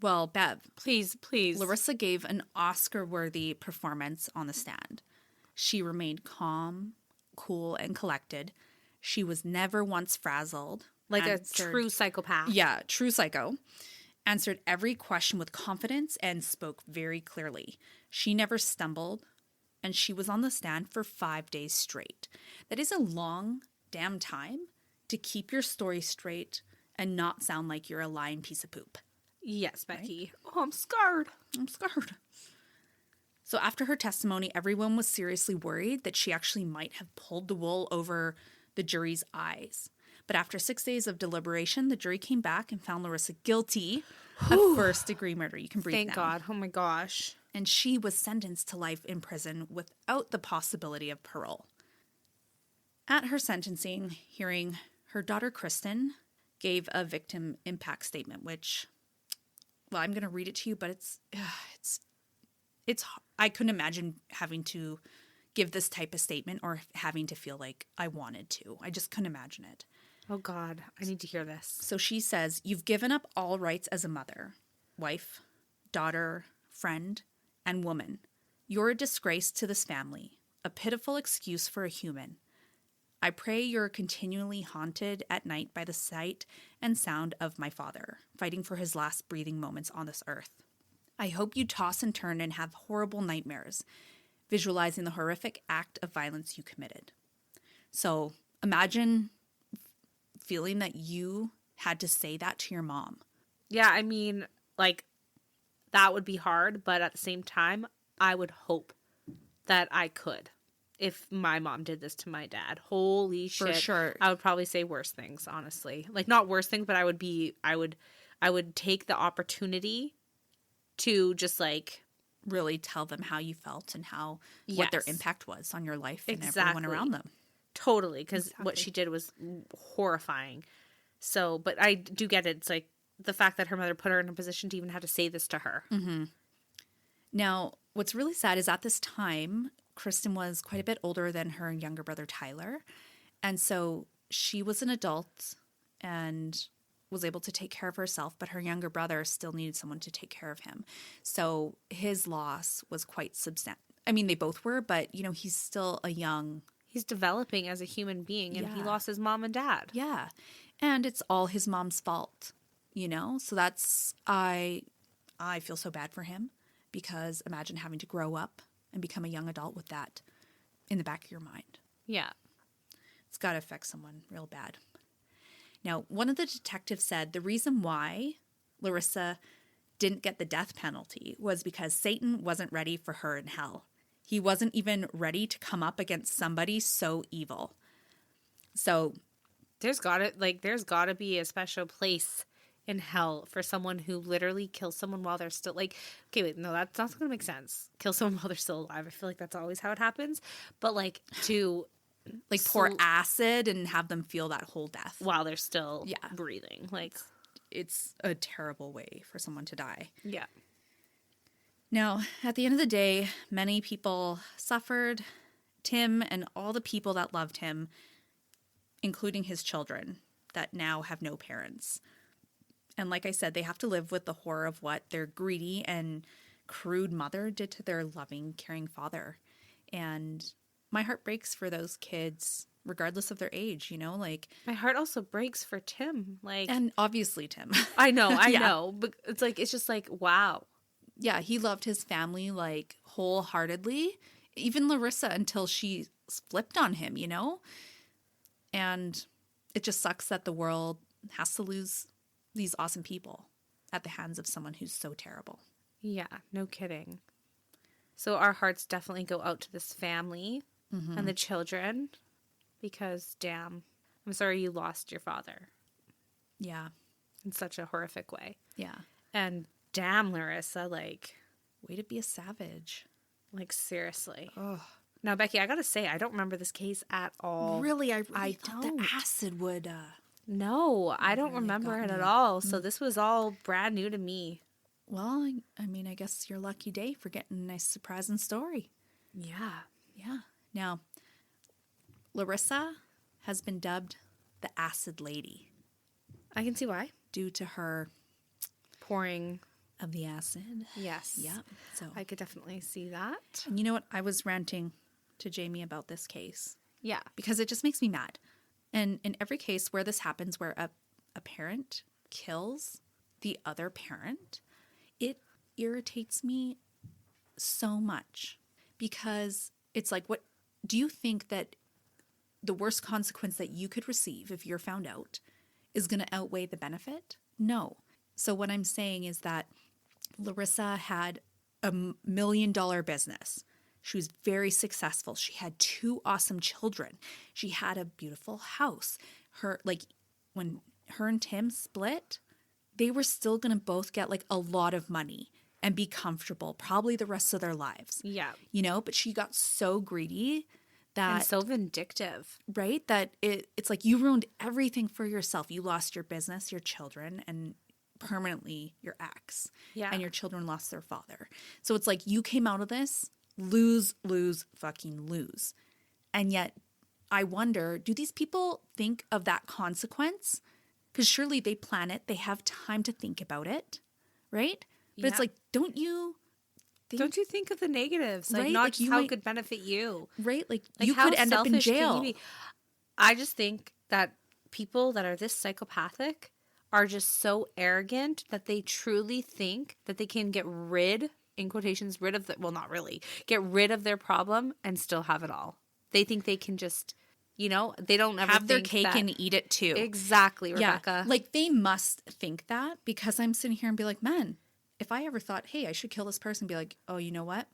Well, Bev, Please. Larissa gave an Oscar-worthy performance on the stand. She remained calm, cool, and collected. She was never once frazzled. Like a true psychopath. Yeah, true psycho. Answered every question with confidence and spoke very clearly. She never stumbled, and she was on the stand for 5 days straight. That is a long damn time to keep your story straight and not sound like you're a lying piece of poop. Yes, Becky. Right? Oh, I'm scarred. So after her testimony, everyone was seriously worried that she actually might have pulled the wool over the jury's eyes. But after 6 days of deliberation, the jury came back and found Larissa guilty of first-degree murder. You can breathe Thank now. God. Oh, my gosh. And she was sentenced to life in prison without the possibility of parole. At her sentencing hearing, her daughter Kristen gave a victim impact statement, which, well, I'm going to read it to you, but it's I couldn't imagine having to give this type of statement or having to feel like I wanted to. I just couldn't imagine it. Oh, God. I need to hear this. So she says, "You've given up all rights as a mother, wife, daughter, friend, and woman. You're a disgrace to this family, a pitiful excuse for a human. I pray you're continually haunted at night by the sight and sound of my father, fighting for his last breathing moments on this earth. I hope you toss and turn and have horrible nightmares, visualizing the horrific act of violence you committed." So imagine feeling that you had to say that to your mom. Yeah, I mean, like, that would be hard, but at the same time, I would hope that I could. If my mom did this to my dad, holy shit. For sure. I would probably say worse things, honestly. Like, not worse things, but I would take the opportunity to just, like, really tell them how you felt and how yes. what their impact was on your life and exactly. everyone around them. Totally, because what she did was horrifying. So, but I do get it. It's like the fact that her mother put her in a position to even have to say this to her. Mm-hmm. Now, what's really sad is at this time, Kristen was quite a bit older than her younger brother, Tyler. And so she was an adult and was able to take care of herself, but her younger brother still needed someone to take care of him. So his loss was quite substantial. I mean, they both were, but, you know, he's still a young... He's developing as a human being, and yeah. he lost his mom and dad. Yeah. And it's all his mom's fault, you know? So that's... I feel so bad for him, because imagine having to grow up and become a young adult with that in the back of your mind. Yeah. It's got to affect someone real bad. Now, one of the detectives said the reason why Larissa didn't get the death penalty was because Satan wasn't ready for her in hell. He wasn't even ready to come up against somebody so evil. So there's gotta be a special place in hell for someone who literally kills someone while they're still, like, okay, wait, no, that's not going to make sense. Kill someone while they're still alive. I feel like that's always how it happens. But, like, to... like, pour acid and have them feel that whole death. While they're still breathing. Like, it's a terrible way for someone to die. Yeah. Now, at the end of the day, many people suffered. Tim and all the people that loved him, including his children, that now have no parents. And like I said, they have to live with the horror of what their greedy and crude mother did to their loving, caring father. And my heart breaks for those kids, regardless of their age, you know, like... My heart also breaks for Tim, like... And obviously Tim. I know, but it's just like, wow. Yeah, he loved his family, like, wholeheartedly. Even Larissa, until she flipped on him, you know? And it just sucks that the world has to lose these awesome people at the hands of someone who's so terrible. Yeah, no kidding. So our hearts definitely go out to this family and the children, because, damn, I'm sorry you lost your father. Yeah. In such a horrific way. Yeah. And damn, Larissa, like... Way to be a savage. Like, seriously. Ugh. Now, Becky, I gotta say, I don't remember this case at all. Really? I thought the acid would... No, I don't remember it at all. So this was all brand new to me. Well, I mean, I guess your lucky day for getting a nice surprising story. Yeah. Yeah. Now, Larissa has been dubbed the Acid Lady. I can see why. Due to her... pouring of the acid. Yes. Yeah. So I could definitely see that. and you know what? I was ranting to Jamie about this case Yeah. because it just makes me mad. And in every case where this happens, where a parent kills the other parent, it irritates me so much because it's like, what do you think that the worst consequence that you could receive if you're found out is going to outweigh the benefit? No. So what I'm saying is that Larissa had $1 million business. She was very successful. She had 2 awesome children. She had a beautiful house. When her and Tim split, they were still going to both get like a lot of money and be comfortable probably the rest of their lives. Yeah. You know, but she got so greedy that And so vindictive. right? That it's like you ruined everything for yourself. You lost your business, your children, and permanently your ex. Yeah. And your children lost their father. So it's like you came out of this lose, fucking lose. And yet I wonder, do these people think of that consequence? Because surely they plan it. They have time to think about it, right? But it's Yeah. like, don't you think of the negatives? Like, Right? not Like, just you how might- it could benefit you. right? Like Like, you how could end up in selfish can you jail. be? I just think that people that are this psychopathic are just so arrogant that they truly think that they can get rid, in quotations, not really, get rid of their problem and still have it all. They think they can just, they don't ever Have their think cake that- and eat it too. Exactly, Rebecca. Yeah, like they must think that because I'm sitting here and be like, man, if I ever thought, hey, I should kill this person, be like, oh, you know what?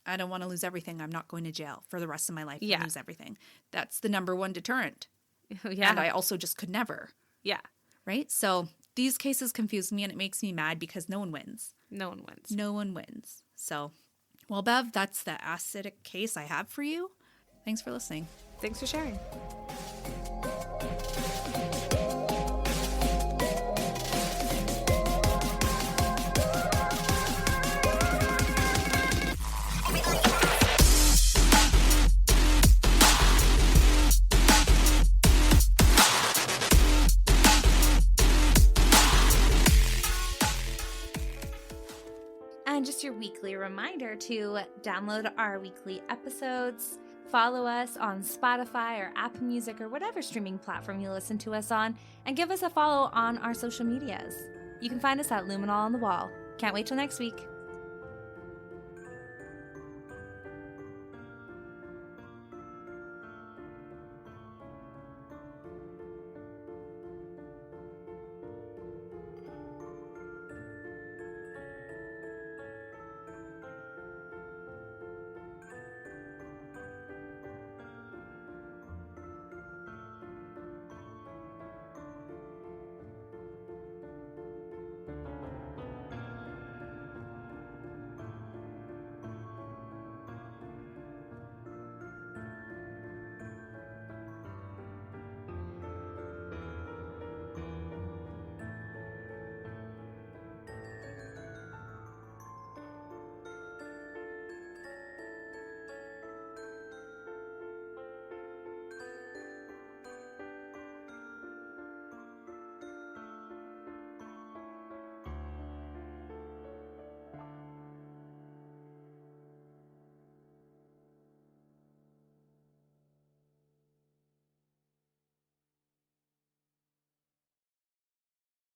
I don't want to lose everything. I'm not going to jail for the rest of my life and Yeah. lose everything. That's the number one deterrent. Yeah. And I also just could never, Yeah. right? So these cases confuse me and it makes me mad because no one wins. No one wins. No one wins. So, well, Bev, that's the acidic case I have for you. Thanks for listening. Thanks for sharing. And just your weekly reminder to download our weekly episodes, follow us on Spotify or Apple Music or whatever streaming platform you listen to us on, and give us a follow on our social medias. You can find us at Luminol on the Wall. Can't wait till next week.